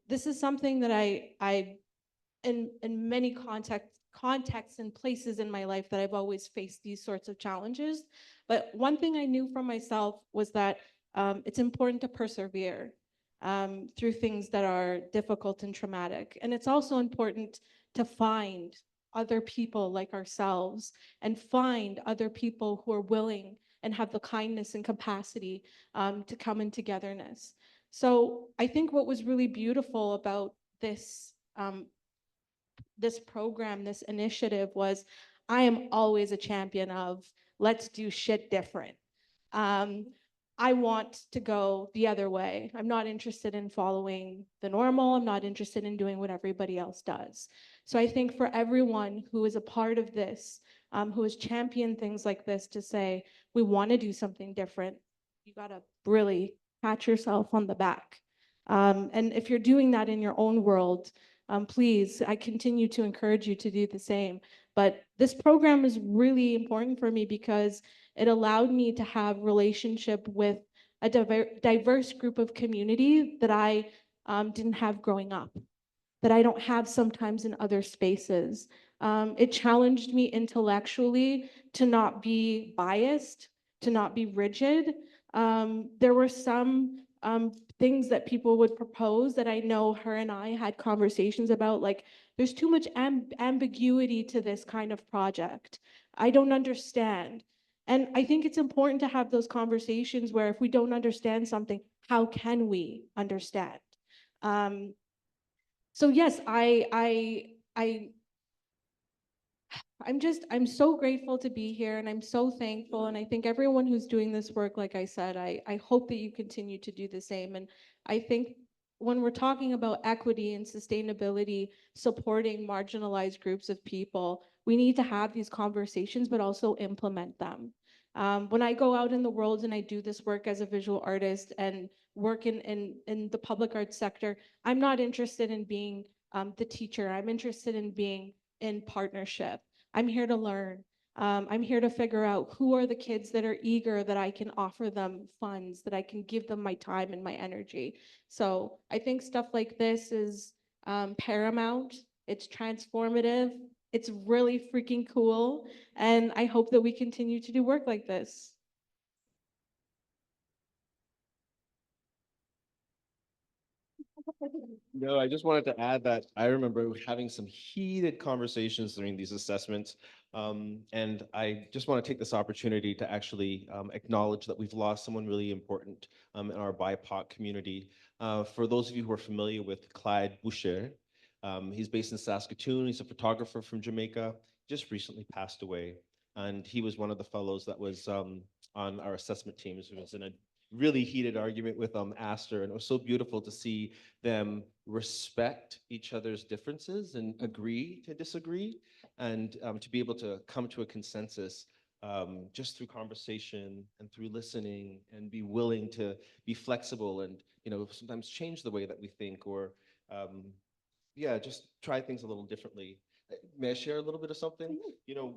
This is something that I in many contexts and places in my life that I've always faced these sorts of challenges. But one thing I knew from myself was that it's important to persevere through things that are difficult and traumatic. And it's also important to find other people like ourselves and find other people who are willing and have the kindness and capacity to come in togetherness. So I think what was really beautiful about this this program, this initiative was, I am always a champion of let's do shit different. I want to go the other way. I'm not interested in following the normal. I'm not interested in doing what everybody else does. So I think for everyone who is a part of this, who has championed things like this to say, we want to do something different, you got to really pat yourself on the back. And if you're doing that in your own world, please, I continue to encourage you to do the same. But this program is really important for me because it allowed me to have relationship with a diverse group of community that I didn't have growing up, that I don't have sometimes in other spaces. It challenged me intellectually to not be biased, to not be rigid. There were some things that people would propose that I know her and I had conversations about, like there's too much ambiguity to this kind of project. I don't understand. And I think it's important to have those conversations where if we don't understand something, how can we understand? So yes, I'm so grateful to be here and I'm so thankful. And I think everyone who's doing this work, like I said, I hope that you continue to do the same. And I think when we're talking about equity and sustainability, supporting marginalized groups of people, we need to have these conversations, but also implement them. When I go out in the world and I do this work as a visual artist and work in the public arts sector, I'm not interested in being the teacher. I'm interested in being in partnership. I'm here to learn. I'm here to figure out who are the kids that are eager that I can offer them funds, that I can give them my time and my energy. So I think stuff like this is paramount. It's transformative. It's really freaking cool. And I hope that we continue to do work like this. No, I just wanted to add that I remember having some heated conversations during these assessments. And I just want to take this opportunity to actually acknowledge that we've lost someone really important in our BIPOC community. For those of you who are familiar with Clyde Boucher, he's based in Saskatoon. He's a photographer from Jamaica, just recently passed away. And he was one of the fellows that was on our assessment teams. He was in a really heated argument with Aster, and it was so beautiful to see them respect each other's differences and agree to disagree, and to be able to come to a consensus just through conversation and through listening, and be willing to be flexible and sometimes change the way that we think, or yeah, just try things a little differently. May I share a little bit of something? You know,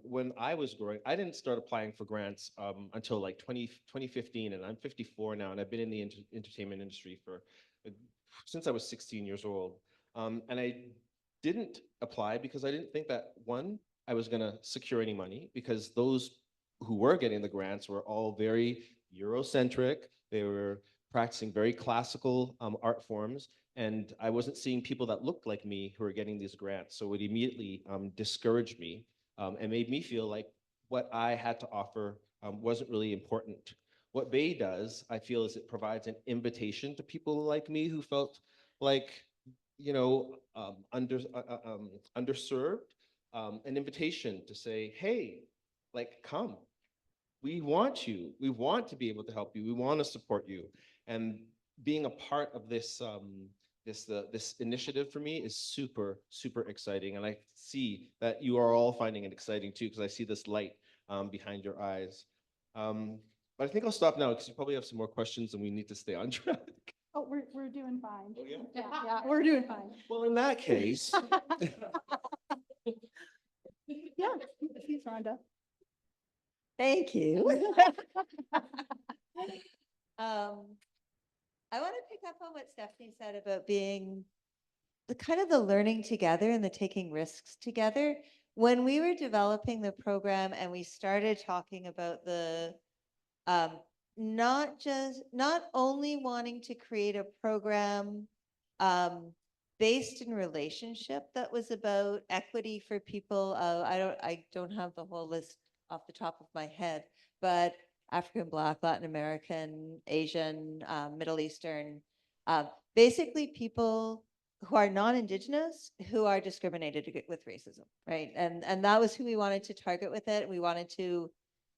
when I was growing, I didn't start applying for grants until like 2015, and I'm 54 now, and I've been in the entertainment industry for since I was 16 years old. And I didn't apply because I didn't think that, one, I was going to secure any money, because those who were getting the grants were all very Eurocentric. They were practicing very classical art forms. And I wasn't seeing people that looked like me who were getting these grants. So it immediately discouraged me and made me feel like what I had to offer wasn't really important. What Bay does, I feel, is it provides an invitation to people like me who felt like, you know, underserved, an invitation to say, hey, like, come. We want you. We want to be able to help you. We want to support you. And being a part of this this initiative for me is super, super exciting. And I see that you are all finding it exciting too, because I see this light behind your eyes. But I think I'll stop now because you probably have some more questions and we need to stay on track. Oh, we're doing fine. Oh, yeah? Yeah, we're doing fine. Well, in that case, Yeah, please, Rhonda. Thank you. I want to pick up on what Stephanie said about being the kind of the learning together and the taking risks together. When we were developing the program and we started talking about the not only wanting to create a program based in relationship that was about equity for people. I don't have the whole list off the top of my head, but African, Black, Latin American, Asian, Middle Eastern, basically people who are non-Indigenous who are discriminated with racism, right? And that was who we wanted to target with it. We wanted to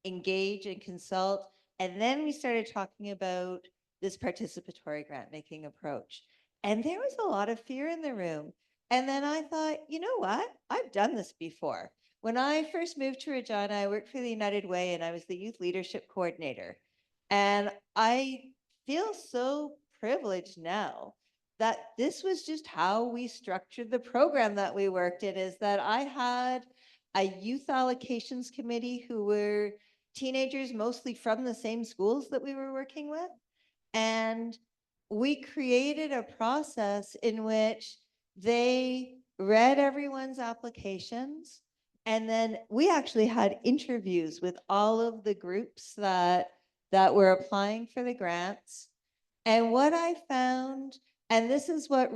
engage and consult. And then we started talking about this participatory grant making approach. And there was a lot of fear in the room. And then I thought, you know what? I've done this before. When I first moved to Regina, I worked for the United Way and I was the youth leadership coordinator. And I feel so privileged now that this was just how we structured the program that we worked in, is that I had a youth allocations committee who were teenagers, mostly from the same schools that we were working with. And we created a process in which they read everyone's applications. And then we actually had interviews with all of the groups that were applying for the grants. And what I found, and this is what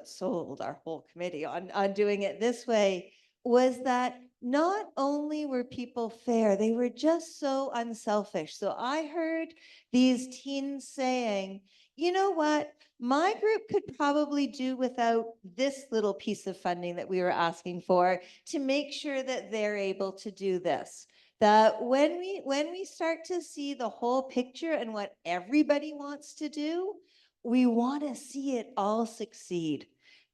sold our whole committee on doing it this way, was that not only were people fair, they were just so unselfish. So I heard these teens saying, you know what, my group could probably do without this little piece of funding that we were asking for to make sure that they're able to do this. That when we start to see the whole picture and what everybody wants to do, we want to see it all succeed.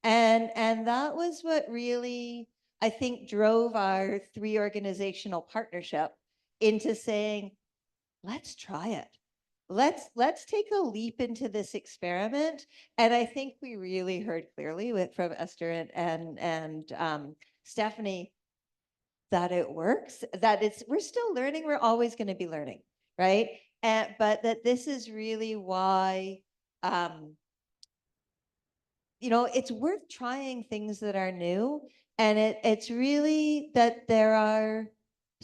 And that was what really, I think, drove our 3 organizational partnership into saying, let's try it. Let's take a leap into this experiment. And I think we really heard clearly from Aster and Stephanie that it works, that we're still learning, we're always going to be learning, right? But that this is really why, it's worth trying things that are new. And it's really that there are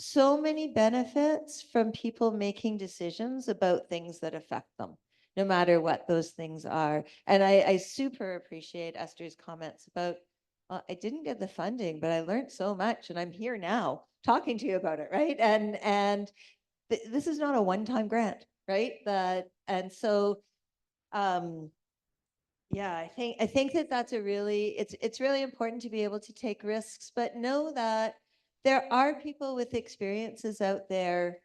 so many benefits from people making decisions about things that affect them, no matter what those things are. And I super appreciate Esther's comments about, I didn't get the funding, but I learned so much and I'm here now talking to you about it, right? And this is not a one-time grant, right? Yeah, I think that's it's really important to be able to take risks, but know that there are people with experiences out there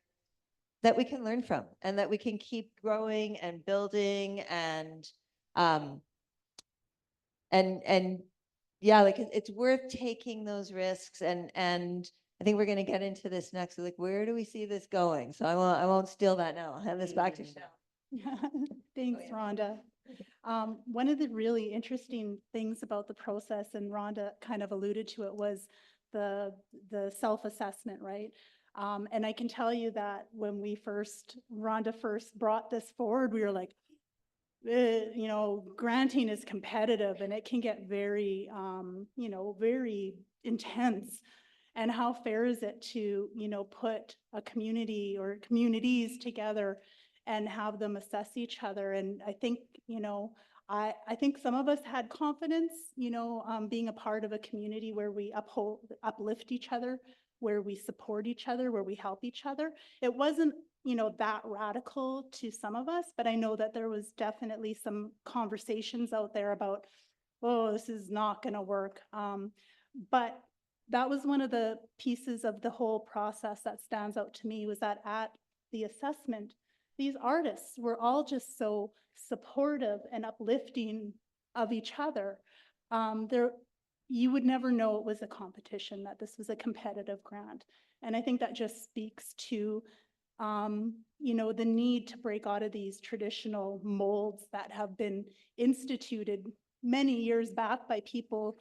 that we can learn from and that we can keep growing and building and yeah, like it's worth taking those risks and I think we're going to get into this next. Like, where do we see this going? So I won't steal that now. I'll hand this back to Shell. Thanks, Rhonda. One of the really interesting things about the process, and Rhonda kind of alluded to it, was the self-assessment, right? And I can tell you that when Rhonda first brought this forward, we were like, you know, granting is competitive and it can get very, you know, very intense. And how fair is it to, you know, put a community or communities together and have them assess each other? And I think, you know, I think some of us had confidence, you know, being a part of a community where we uplift each other, where we support each other, where we help each other. It wasn't, you know, that radical to some of us, but I know that there was definitely some conversations out there about, oh, this is not going to work. But that was one of the pieces of the whole process that stands out to me, was that at the assessment, these artists were all just so supportive and uplifting of each other. You would never know it was a competition, that this was a competitive grant. And I think that just speaks to, you know, the need to break out of these traditional molds that have been instituted many years back by people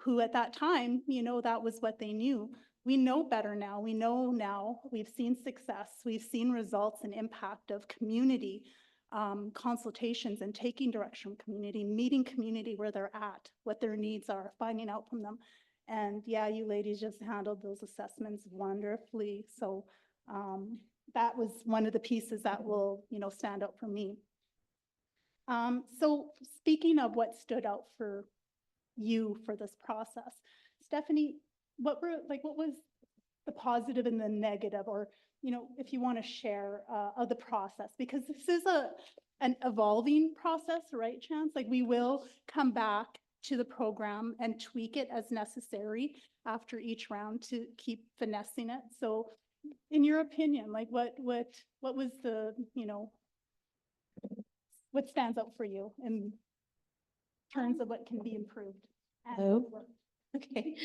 who at that time, you know, that was what they knew. We know better now. We know now. We've seen success. We've seen results and impact of community consultations and taking direction from community, meeting community where they're at, what their needs are, finding out from them. And yeah, you ladies just handled those assessments wonderfully. So that was one of the pieces that will, you know, stand out for me. So speaking of what stood out for you for this process, Stephanie, what was the positive and the negative, or, you know, if you want to share of the process, because this is an evolving process, right, Chanz? Like, we will come back to the program and tweak it as necessary after each round to keep finessing it. So in your opinion, like what was the, you know, what stands out for you in terms of what can be improved? Hello? Okay.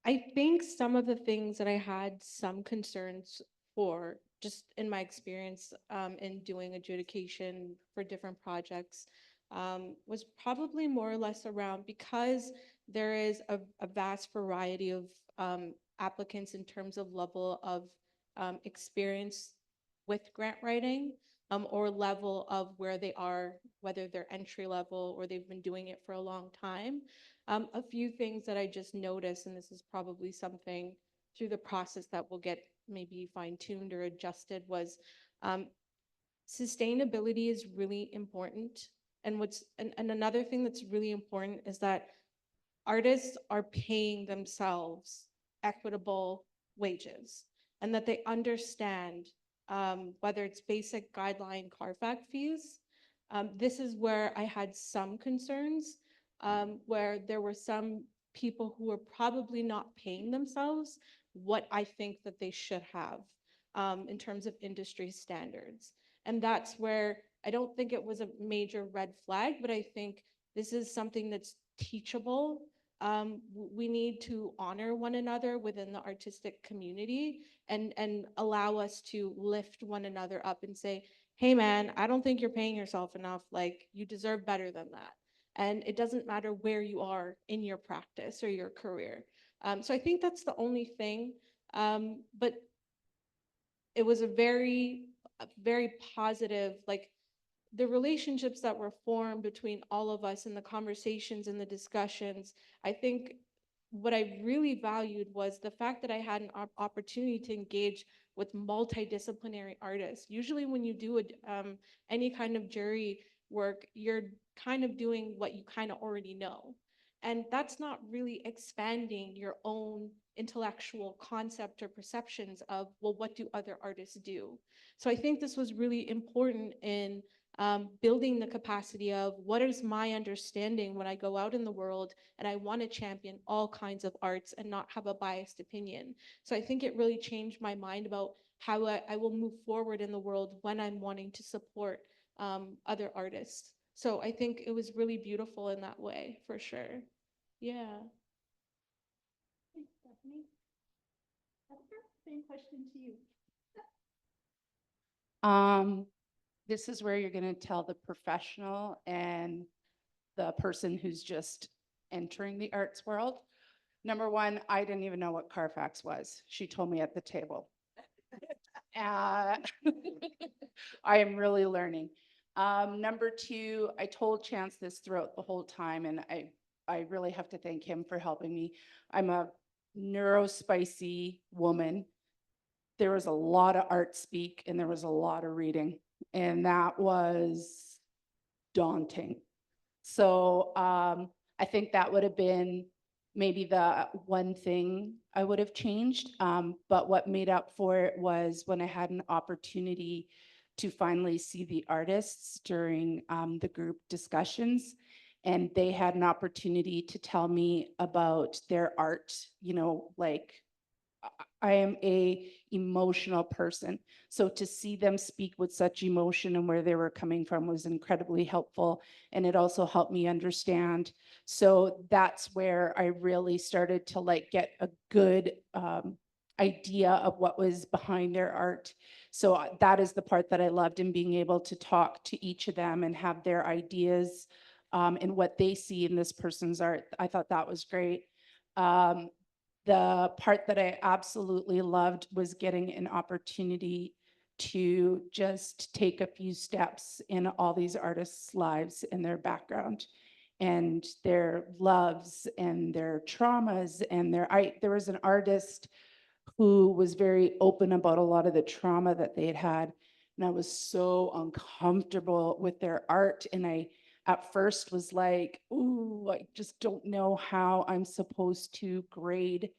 I think some of the things that I had some concerns for, just in my experience in doing adjudication for different projects, was probably more or less around, because there is a vast variety of applicants in terms of level of experience with grant writing, or level of where they are, whether they're entry level or they've been doing it for a long time. A few things that I just noticed, and this is probably something through the process that will get maybe fine-tuned or adjusted, was sustainability is really important. And another thing that's really important is that artists are paying themselves equitable wages, and that they understand whether it's basic guideline CARFAC fees. This is where I had some concerns, where there were some people who were probably not paying themselves what I think that they should have in terms of industry standards. And that's where I don't think it was a major red flag, but I think this is something that's teachable. We need to honor one another within the artistic community and allow us to lift one another up and say, hey man, I don't think you're paying yourself enough. Like, you deserve better than that. And it doesn't matter where you are in your practice or your career. So I think that's the only thing. But it was a very positive, like, the relationships that were formed between all of us and the conversations and the discussions. I think what I really valued was the fact that I had an opportunity to engage with multidisciplinary artists. Usually when you do any kind of jury work, you're kind of doing what you kind of already know. And that's not really expanding your own intellectual concept or perceptions of, well, what do other artists do? So I think this was really important in building the capacity of, what is my understanding when I go out in the world and I want to champion all kinds of arts and not have a biased opinion. So I think it really changed my mind about how I will move forward in the world when I'm wanting to support other artists. So I think it was really beautiful in that way, for sure. Yeah. Thanks, Stephanie. Aster, same question to you. this is where you're going to tell the professional and the person who's just entering the arts world. Number one, I didn't even know what Carfax was. She told me at the table. Uh, I am really learning. Number two, I told Chanz this throughout the whole time, and I really have to thank him for helping me. I'm a neurospicy woman. There was a lot of art speak and there was a lot of reading, and that was daunting. So I think that would have been maybe the one thing I would have changed. But what made up for it was when I had an opportunity to finally see the artists during the group discussions, and they had an opportunity to tell me about their art, you know, like I am a emotional person. So to see them speak with such emotion and where they were coming from was incredibly helpful. And it also helped me understand. So that's where I really started to like get a good idea of what was behind their art. So that is the part that I loved in being able to talk to each of them and have their ideas and what they see in this person's art. I thought that was great. The part that I absolutely loved was getting an opportunity to just take a few steps in all these artists' lives and their background and their loves and their traumas and there was an artist who was very open about a lot of the trauma that they had had. And I was so uncomfortable with their art. And I at first was like, ooh, I just don't know how I'm supposed to grade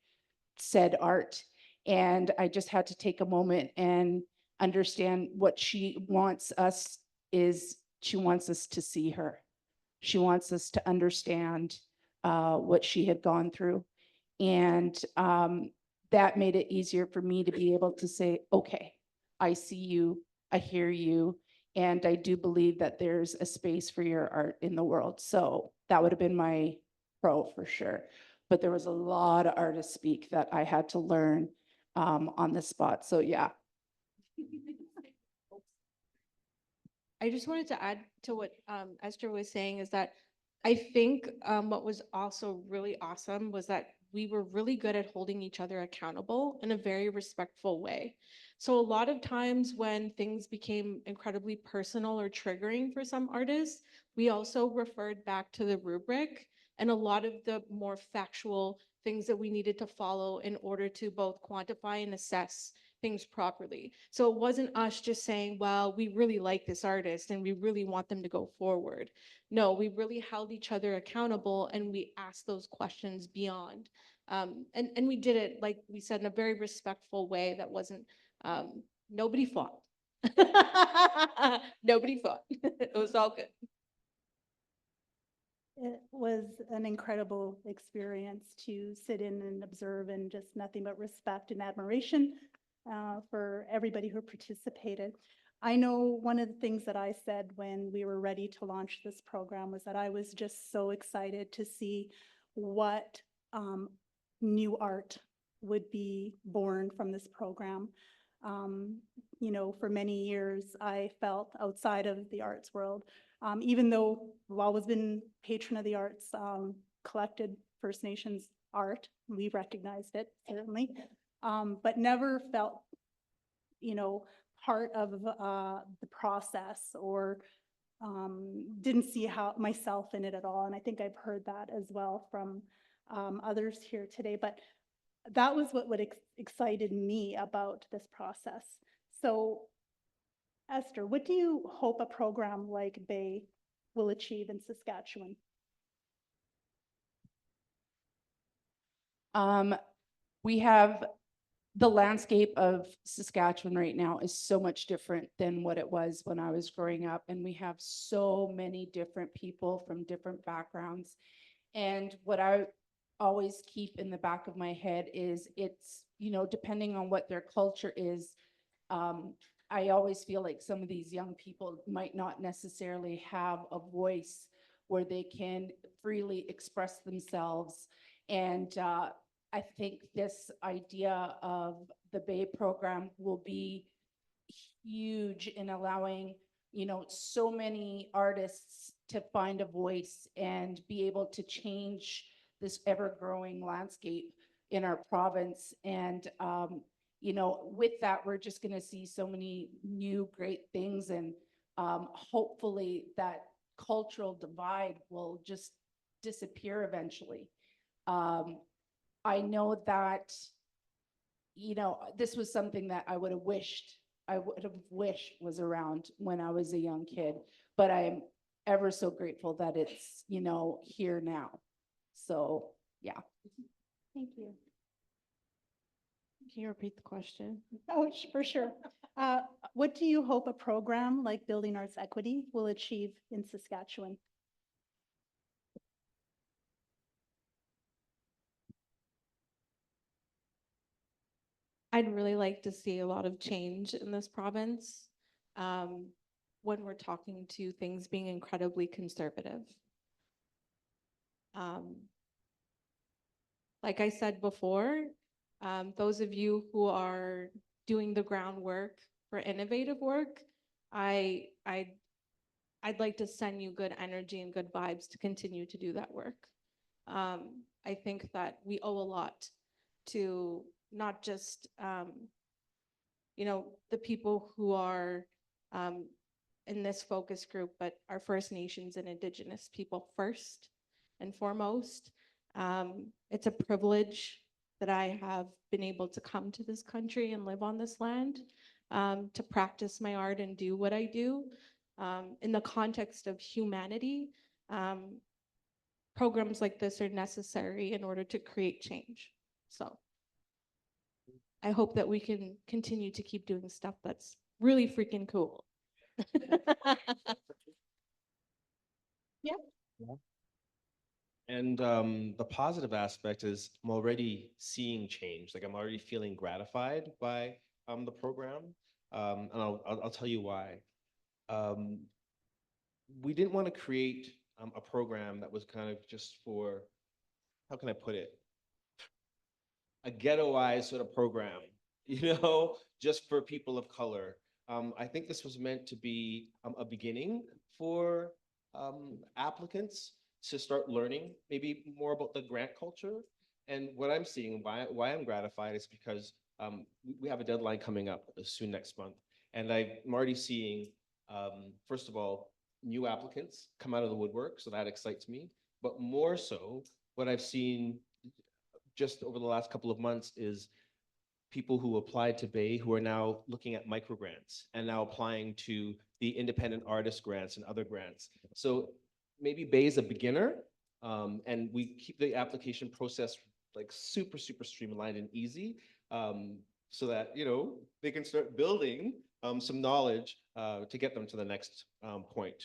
said art. And I just had to take a moment and understand what she wants us is she wants us to see her. She wants us to understand what she had gone through. And that made it easier for me to be able to say, okay, I see you, I hear you, and I do believe that there's a space for your art in the world. So that would have been my pro for sure. But there was a lot of artists speak that I had to learn on the spot. So yeah. I just wanted to add to what Esther was saying is that I think what was also really awesome was that we were really good at holding each other accountable in a very respectful way. So a lot of times when things became incredibly personal or triggering for some artists, we also referred back to the rubric and a lot of the more factual things that we needed to follow in order to both quantify and assess things properly. So it wasn't us just saying, well, we really like this artist and we really want them to go forward. No, we really held each other accountable and we asked those questions beyond. And we did it, like we said, in a very respectful way that wasn't, nobody fought. Nobody fought. It was all good. It was an incredible experience to sit in and observe, and just nothing but respect and admiration for everybody who participated. I know one of the things that I said when we were ready to launch this program was that I was just so excited to see what new art would be born from this program. You know, for many years, I felt outside of the arts world, even though I've always been patron of the arts, collected First Nations art, we recognized it, certainly, but never felt, you know, part of the process, or didn't see how myself in it at all. And I think I've heard that as well from others here today. But that was what excited me about this process. So, Esther, what do you hope a program like Bay will achieve in Saskatchewan? We have the landscape of Saskatchewan right now is so much different than what it was when I was growing up. And we have so many different people from different backgrounds. And what I always keep in the back of my head is it's, you know, depending on what their culture is, I always feel like some of these young people might not necessarily have a voice where they can freely express themselves. And I think this idea of the Bay program will be huge in allowing so many artists to find a voice and be able to change this ever-growing landscape in our province. And, with that, we're just going to see so many new great things. And hopefully that cultural divide will just disappear eventually. I know that, this was something that I would have wished was around when I was a young kid, but I'm ever so grateful that it's, here now. So, yeah. Thank you. Can you repeat the question? Oh, for sure. What do you hope a program like Building Arts Equity will achieve in Saskatchewan? I'd really like to see a lot of change in this province when we're talking to things being incredibly conservative. Like I said before, those of you who are doing the groundwork for innovative work, I'd like to send you good energy and good vibes to continue to do that work. I think that we owe a lot to not just, the people who are in this focus group, but our First Nations and Indigenous people first and foremost. It's a privilege that I have been able to come to this country and live on this land, to practice my art and do what I do. In the context of humanity, programs like this are necessary in order to create change. So I hope that we can continue to keep doing stuff that's really freaking cool. Yeah. And the positive aspect is I'm already seeing change. Like I'm already feeling gratified by the program. And I'll tell you why. We didn't want to create a program that was kind of just for, how can I put it? A ghettoized sort of program, just for people of color. I think this was meant to be a beginning for applicants to start learning maybe more about the grant culture. And what I'm seeing, why I'm gratified is because we have a deadline coming up soon next month. And I'm already seeing, first of all, new applicants come out of the woodwork. So that excites me. But more so, what I've seen just over the last couple of months is people who applied to Bay who are now looking at microgrants and now applying to the independent artist grants and other grants. So maybe Bay is a beginner, and we keep the application process like super, super streamlined and easy, so that, they can start building some knowledge to get them to the next point.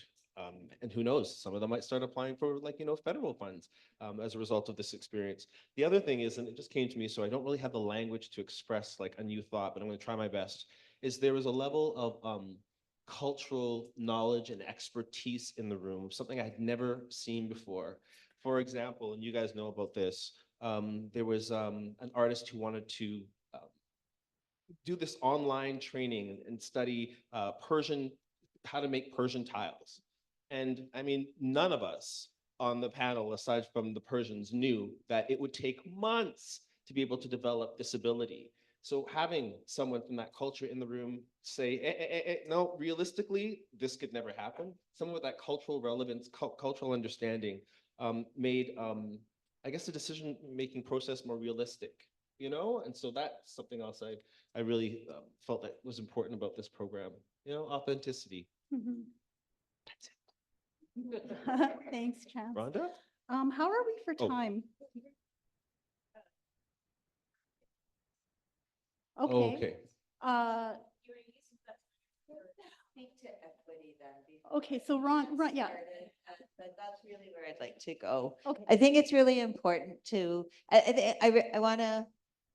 And who knows, some of them might start applying for federal funds as a result of this experience. The other thing is, and it just came to me, so I don't really have the language to express like a new thought, but I'm going to try my best, is there was a level of cultural knowledge and expertise in the room, something I had never seen before. For example, and you guys know about this, there was an artist who wanted to do this online training and study Persian, how to make Persian tiles. And I mean, none of us on the panel, aside from the Persians, knew that it would take months to be able to develop this ability. So having someone from that culture in the room say, no, realistically, this could never happen. Someone with that cultural relevance, cultural understanding made, I guess, the decision-making process more realistic, And so that's something else I really felt that was important about this program, authenticity. Mhm. That's it. Thanks, Chanz. Rhonda? How are we for Oh. time? Okay. Okay. Speak to equity then. before Okay, so Ron, yeah. started, but that's really where I'd like to go. Okay. I think it's really important to, I want to,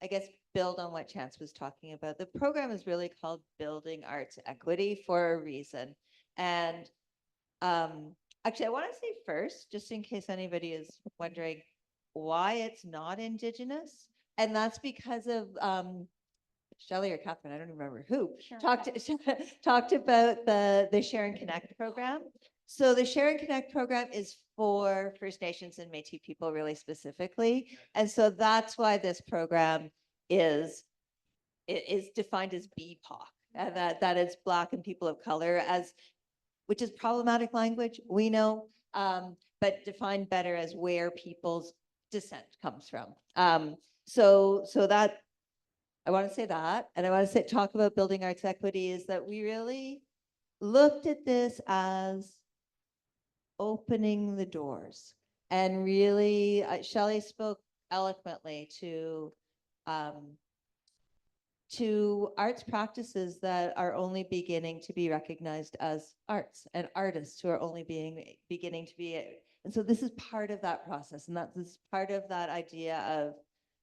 I guess, build on what Chanz was talking about. The program is really called Building Arts Equity for a reason. And actually, I want to say first, just in case anybody is wondering why it's not Indigenous, and that's because of Shelley or Catherine, I don't remember who, Sure. talked about the Share and Connect program. So the Share and Connect program is for First Nations and Métis people really specifically. And so that's why this program is defined as BPOC, and that is Black and people of color, which is problematic language, we know, but defined better as where people's descent comes from. So that, I want to say that, and I want to talk about building arts equity, is that we really looked at this as opening the doors, and really, Shelley spoke eloquently to arts practices that are only beginning to be recognized as arts, and artists who are only beginning to be. And so this is part of that process, and this is part of that idea of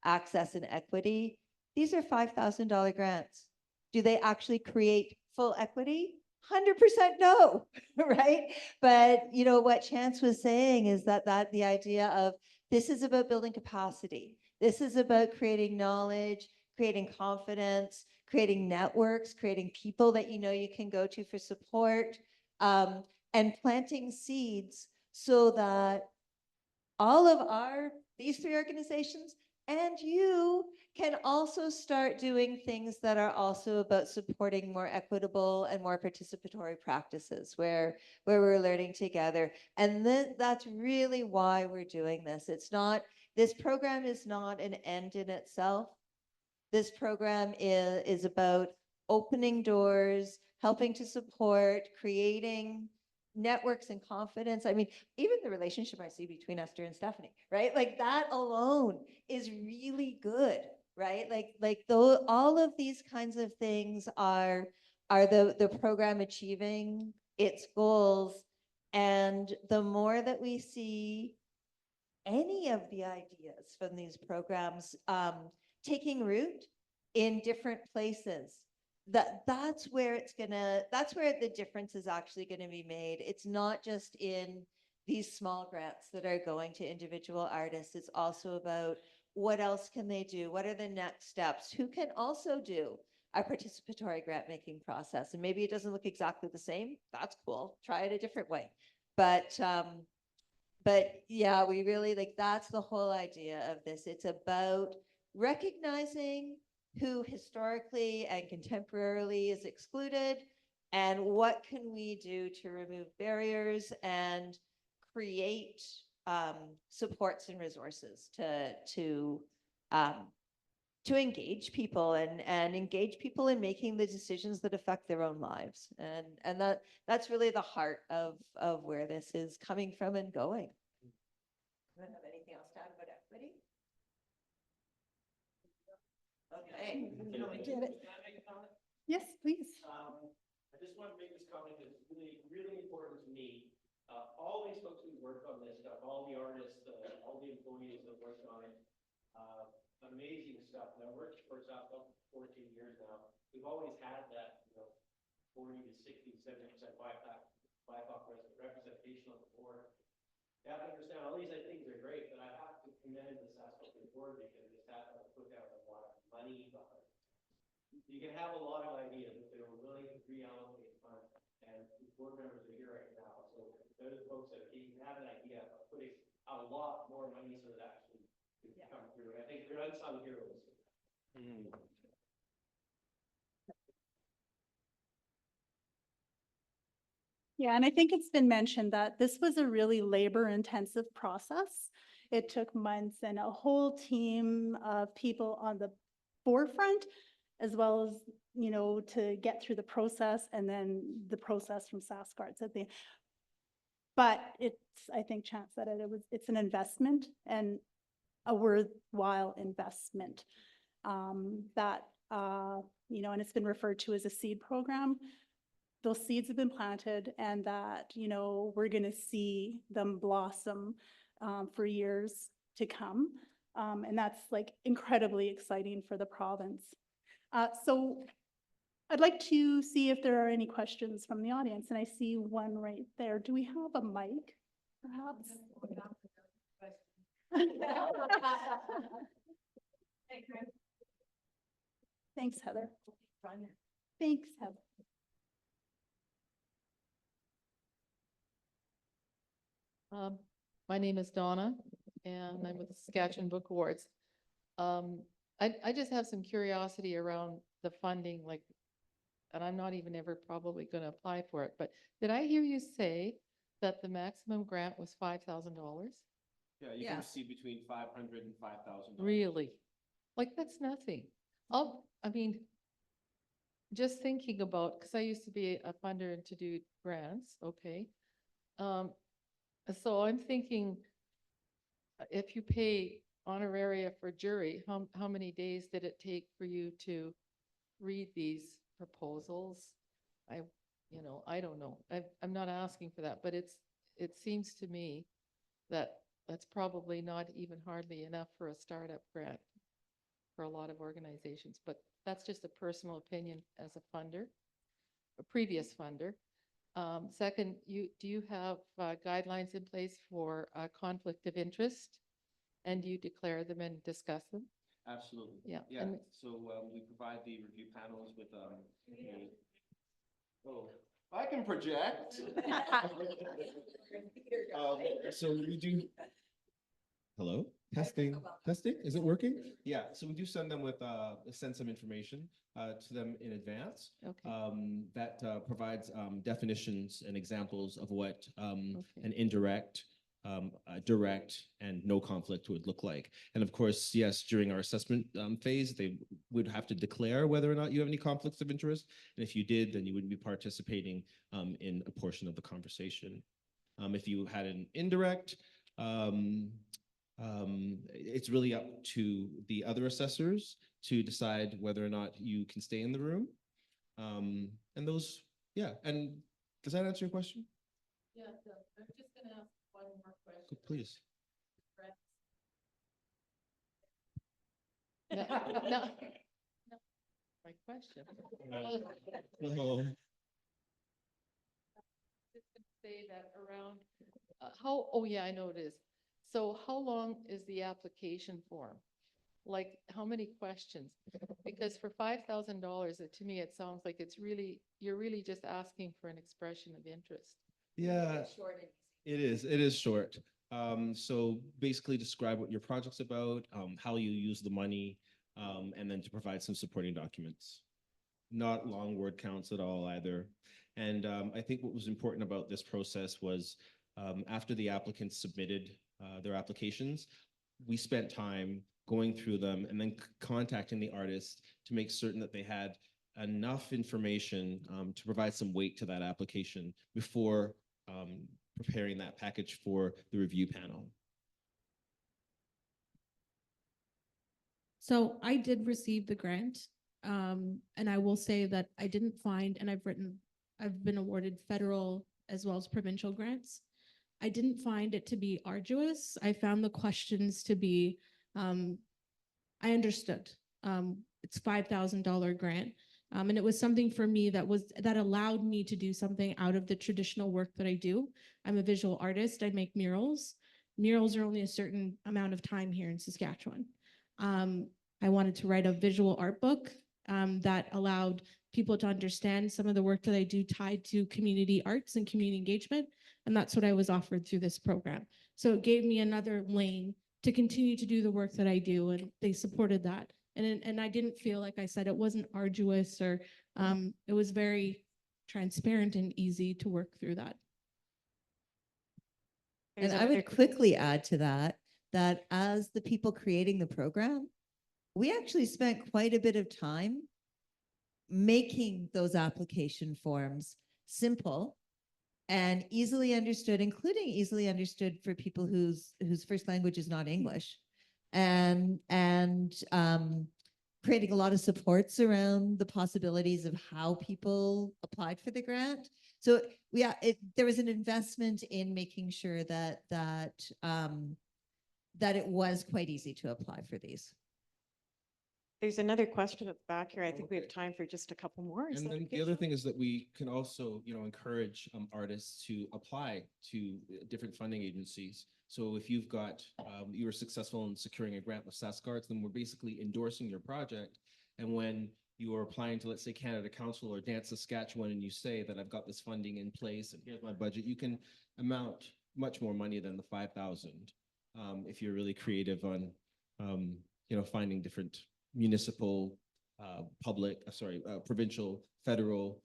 access and equity. These are $5,000 grants. Do they actually create full equity? 100% no, right? But you know what Chanz was saying is that the idea of this is about building capacity. This is about creating knowledge, creating confidence, creating networks, creating people that you know you can go to for support, and planting seeds so that all of these three organizations and you can also start doing things that are also about supporting more equitable and more participatory practices where we're learning together. And that's really why we're doing this. This program is not an end in itself. This program is about opening doors, helping to support, creating networks and confidence. I mean, even the relationship I see between Aster and Stephanie, right? Like that alone is really good, right? All of these kinds of things are the program achieving its goals. And the more that we see any of the ideas from these programs taking root in different places, that's where the difference is actually going to be made. It's not just in these small grants that are going to individual artists. It's also about what else can they do? What are the next steps? Who can also do a participatory grant making process? And maybe it doesn't look exactly the same. That's cool. Try it a different way. But yeah, we really that's the whole idea of this. It's about recognizing who historically and contemporarily is excluded, and what can we do to remove barriers and create supports and resources to engage people and engage people in making the decisions that affect their own lives. And that's really the heart of where this is coming from and going. Do you have anything else to add about equity? Okay. Yes, please. I just want to make this comment that's really, really important to me. All these folks who worked on this stuff, all the artists, all the employees that worked on it, amazing stuff. And I've worked for SaskCulture for 14 years now. We've always had that, 40 to 60, 70% BIPOC representation on the board. You have to understand all these things are great, but I have to commend the SaskCulture board because the staff have put down a lot of money behind it. You can have a lot of ideas, but they're willing to reallocate funds, and the board members are here right now. So they're the folks that you have an idea of putting a lot more money so that actually can come through. I think they're unsung heroes. Yeah, and I think it's been mentioned that this was a really labor-intensive process. It took months and a whole team of people on the forefront, as well as, to get through the process, and then the process from SaskArts at the end. But I think Chanz said it's an investment, and a worthwhile investment that, and it's been referred to as a seed program. Those seeds have been planted, and that, we're going to see them blossom for years to come. And that's incredibly exciting for the province. So I'd like to see if there are any questions from the audience, and I see one right there. Do we have a mic, perhaps? Thanks, Heather. Thanks, Heather. My name is Donna, and I'm with the Saskatchewan Book Awards. I just have some curiosity around the funding, like, and I'm not even ever probably going to apply for it, but did I hear you say that the maximum grant was $5,000? Yeah, you Yeah. can receive between 500 and 5,000. Really? Like, that's nothing. I mean, just thinking about, because I used to be a funder and to do grants, okay? So I'm thinking, if you pay honoraria for jury, how many days did it take for you to read these proposals? I don't know. I'm not asking for that, but it seems to me that that's probably not even hardly enough for a startup grant for a lot of organizations, but that's just a personal opinion as a funder, a previous funder. Second, do you have guidelines in place for conflict of interest? And do you declare them and discuss them? Absolutely. Yeah, Yeah. and- So we provide the review panels with I can project. So we do. Hello, testing, testing. Is it working? Yeah. So we do send them with send some information to them in advance. Okay. That provides definitions and examples of what Okay. an indirect, direct, and no conflict would look like. And of course, yes, during our assessment phase, they would have to declare whether or not you have any conflicts of interest. And if you did, then you wouldn't be participating in a portion of the conversation. If you had an indirect, it's really up to the other assessors to decide whether or not you can stay in the room. And those, yeah. And does that answer your question? Yeah, I'm just going to ask one more question. Please. No, no. My question. Just to say that around oh yeah, I know it is. So how long is the application form? Like, how many questions? Because for $5,000, to me, it sounds like you're really just asking for an expression of interest. Yeah, it is. It is short. So basically describe what your project's about, how you use the money, and then to provide some supporting documents. Not long word counts at all either. And I think what was important about this process was after the applicants submitted their applications, we spent time going through them and then contacting the artists to make certain that they had enough information to provide some weight to that application before preparing that package for the review panel. So I did receive the grant, and I will say that I didn't find, and I've been awarded federal as well as provincial grants. I didn't find it to be arduous. I found the questions to be, I understood. It's $5,000 grant. And it was something for me that allowed me to do something out of the traditional work that I do. I'm a visual artist. I make murals. Murals are only a certain amount of time here in Saskatchewan. I wanted to write a visual art book that allowed people to understand some of the work that I do tied to community arts and community engagement. And that's what I was offered through this program. So it gave me another lane to continue to do the work that I do, and they supported that. And I didn't feel, like I said, it wasn't arduous, or it was very transparent and easy to work through that. And I would quickly add to that, that as the people creating the program, we actually spent quite a bit of time making those application forms simple and easily understood, including easily understood for people whose first language is not English, and creating a lot of supports around the possibilities of how people applied for the grant. So there was an investment in making sure that it was quite easy to apply for these. There's another question at the back here. I think we have time for just a couple more. Is And that then okay, the other Sean? thing is that we can also, encourage artists to apply to different funding agencies. So if you've got, you were successful in securing a grant with SaskArts, then we're basically endorsing your project. And when you are applying to, let's say, Canada Council or Dance Saskatchewan, and you say that I've got this funding in place and here's my budget, you can amount much more money than the 5,000 if you're really creative on, finding different municipal, provincial, federal,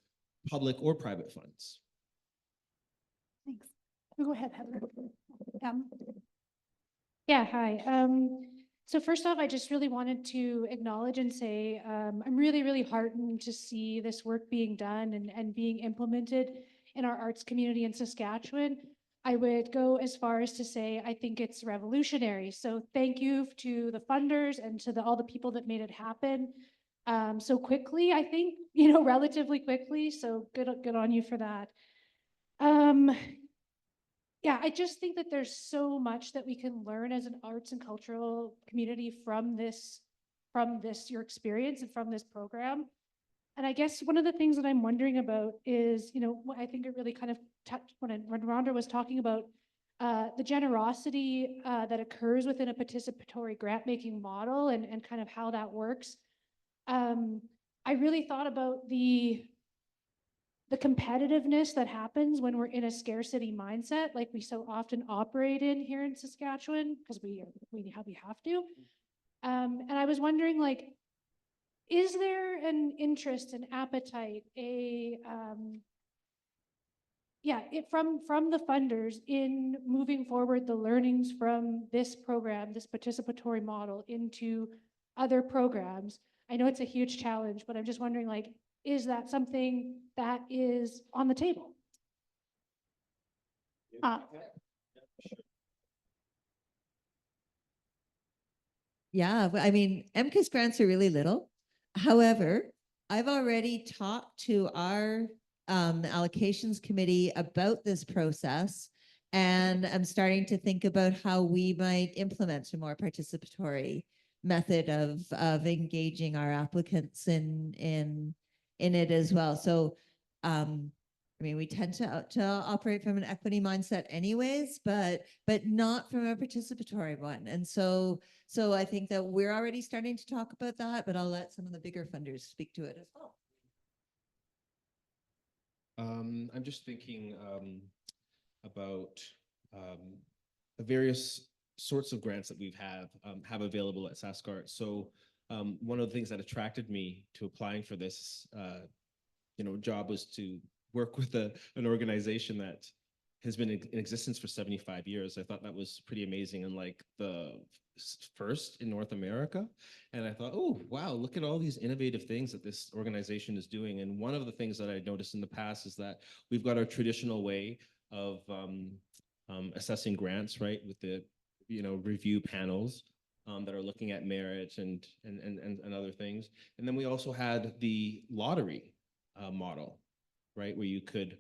public or private funds. Thanks. Go ahead, Heather. Yeah, hi. So first off, I just really wanted to acknowledge and say, I'm really, really heartened to see this work being done and being implemented in our arts community in Saskatchewan. I would go as far as to say, I think it's revolutionary. So thank you to the funders and to all the people that made it happen so quickly, I think, relatively quickly. So good on you for that. Yeah, I just think that there's so much that we can learn as an arts and cultural community from this, your experience and from this program. And I guess one of the things that I'm wondering about is, I think it really kind of touched when Rhonda was talking about the generosity that occurs within a participatory grant-making model and kind of how that works. I really thought about the competitiveness that happens when we're in a scarcity mindset, like we so often operate in here in Saskatchewan, because we have to. And I was wondering, like, is there an interest, an appetite, from the funders in moving forward the learnings from this program, this participatory model, into other programs? I know it's a huge challenge, but I'm just wondering, like, is that something that is on the table? Yeah, I mean, MCAS grants are really little. However, I've already talked to our allocations committee about this process, and I'm starting to think about how we might implement a more participatory method of engaging our applicants in it as well. So, I mean, we tend to operate from an equity mindset anyways, but not from a participatory one. And so I think that we're already starting to talk about that, but I'll let some of the bigger funders speak to it as well. I'm just thinking about the various sorts of grants that we've have available at SaskCulture. So one of the things that attracted me to applying for this job was to work with an organization that has been in existence for 75 years. I thought that was pretty amazing and like the first in North America. And I thought, oh, wow, look at all these innovative things that this organization is doing. And one of the things that I noticed in the past is that we've got our traditional way of assessing grants, right, with the review panels that are looking at merit and other things. And then we also had the lottery model, right, where you could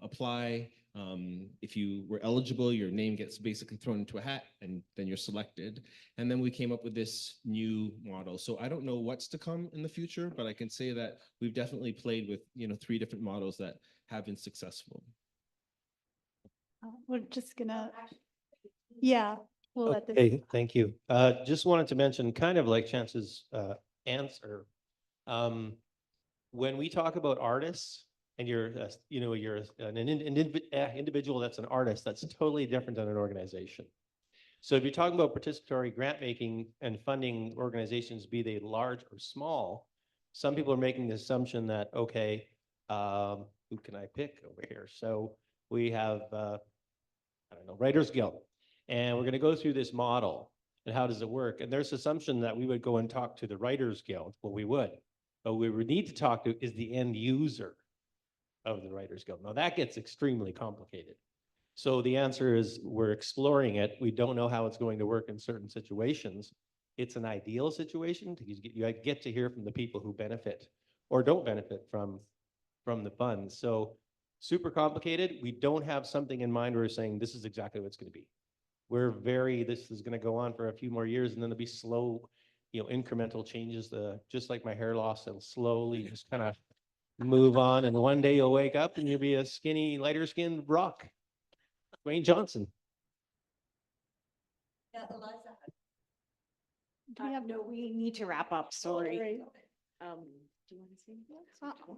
apply. If you were eligible, your name gets basically thrown into a hat and then you're selected. And then we came up with this new model. So I don't know what's to come in the future, but I can say that we've definitely played with 3 different models that have been successful. We're just gonna, we'll let this. Okay, thank you. Just wanted to mention, kind of like Chance's answer, when we talk about artists and you're an individual that's an artist, that's totally different than an organization. So if you're talking about participatory grant making and funding organizations, be they large or small, some people are making the assumption that, okay, who can I pick over here? So we have, I don't know, Writers Guild, and we're going to go through this model and how does it work? And there's assumption that we would go and talk to the Writers Guild. Well, we would, but we would need to talk to is the end user of the Writers Guild. Now that gets extremely complicated. So the answer is we're exploring it. We don't know how it's going to work in certain situations. It's an ideal situation because you get to hear from the people who benefit or don't benefit from the funds. So super complicated. We don't have something in mind where we're saying this is exactly what it's going to be. This is going to go on for a few more years and then there'll be slow, incremental changes. Just like my hair loss, it'll slowly just kind of move on. And one day you'll wake up and you'll be a skinny, lighter skinned rock. Dwayne Johnson. Yeah, Eliza. No, we need to wrap up. Sorry.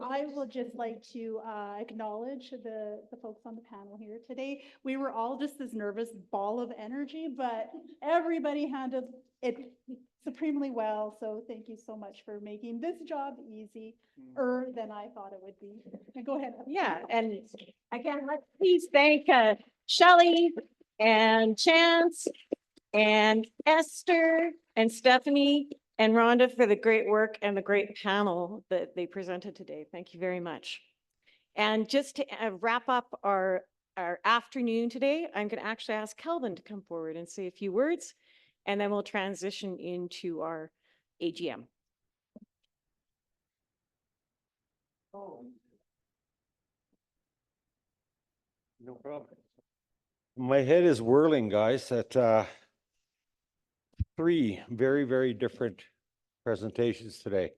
I will just like to acknowledge the folks on the panel here today. We were all just this nervous ball of energy, but everybody handled it supremely well. So thank you so much for making this job easier than I thought it would be. And go ahead. Yeah, and again, let's please thank Shelley and Chanz and Aster and Stephanie and Rhonda for the great work and the great panel that they presented today. Thank you very much. And just to wrap up our afternoon today, I'm going to actually ask Kelvin to come forward and say a few words, and then we'll transition into our AGM. No problem. My head is whirling, guys, at three very, very different presentations today.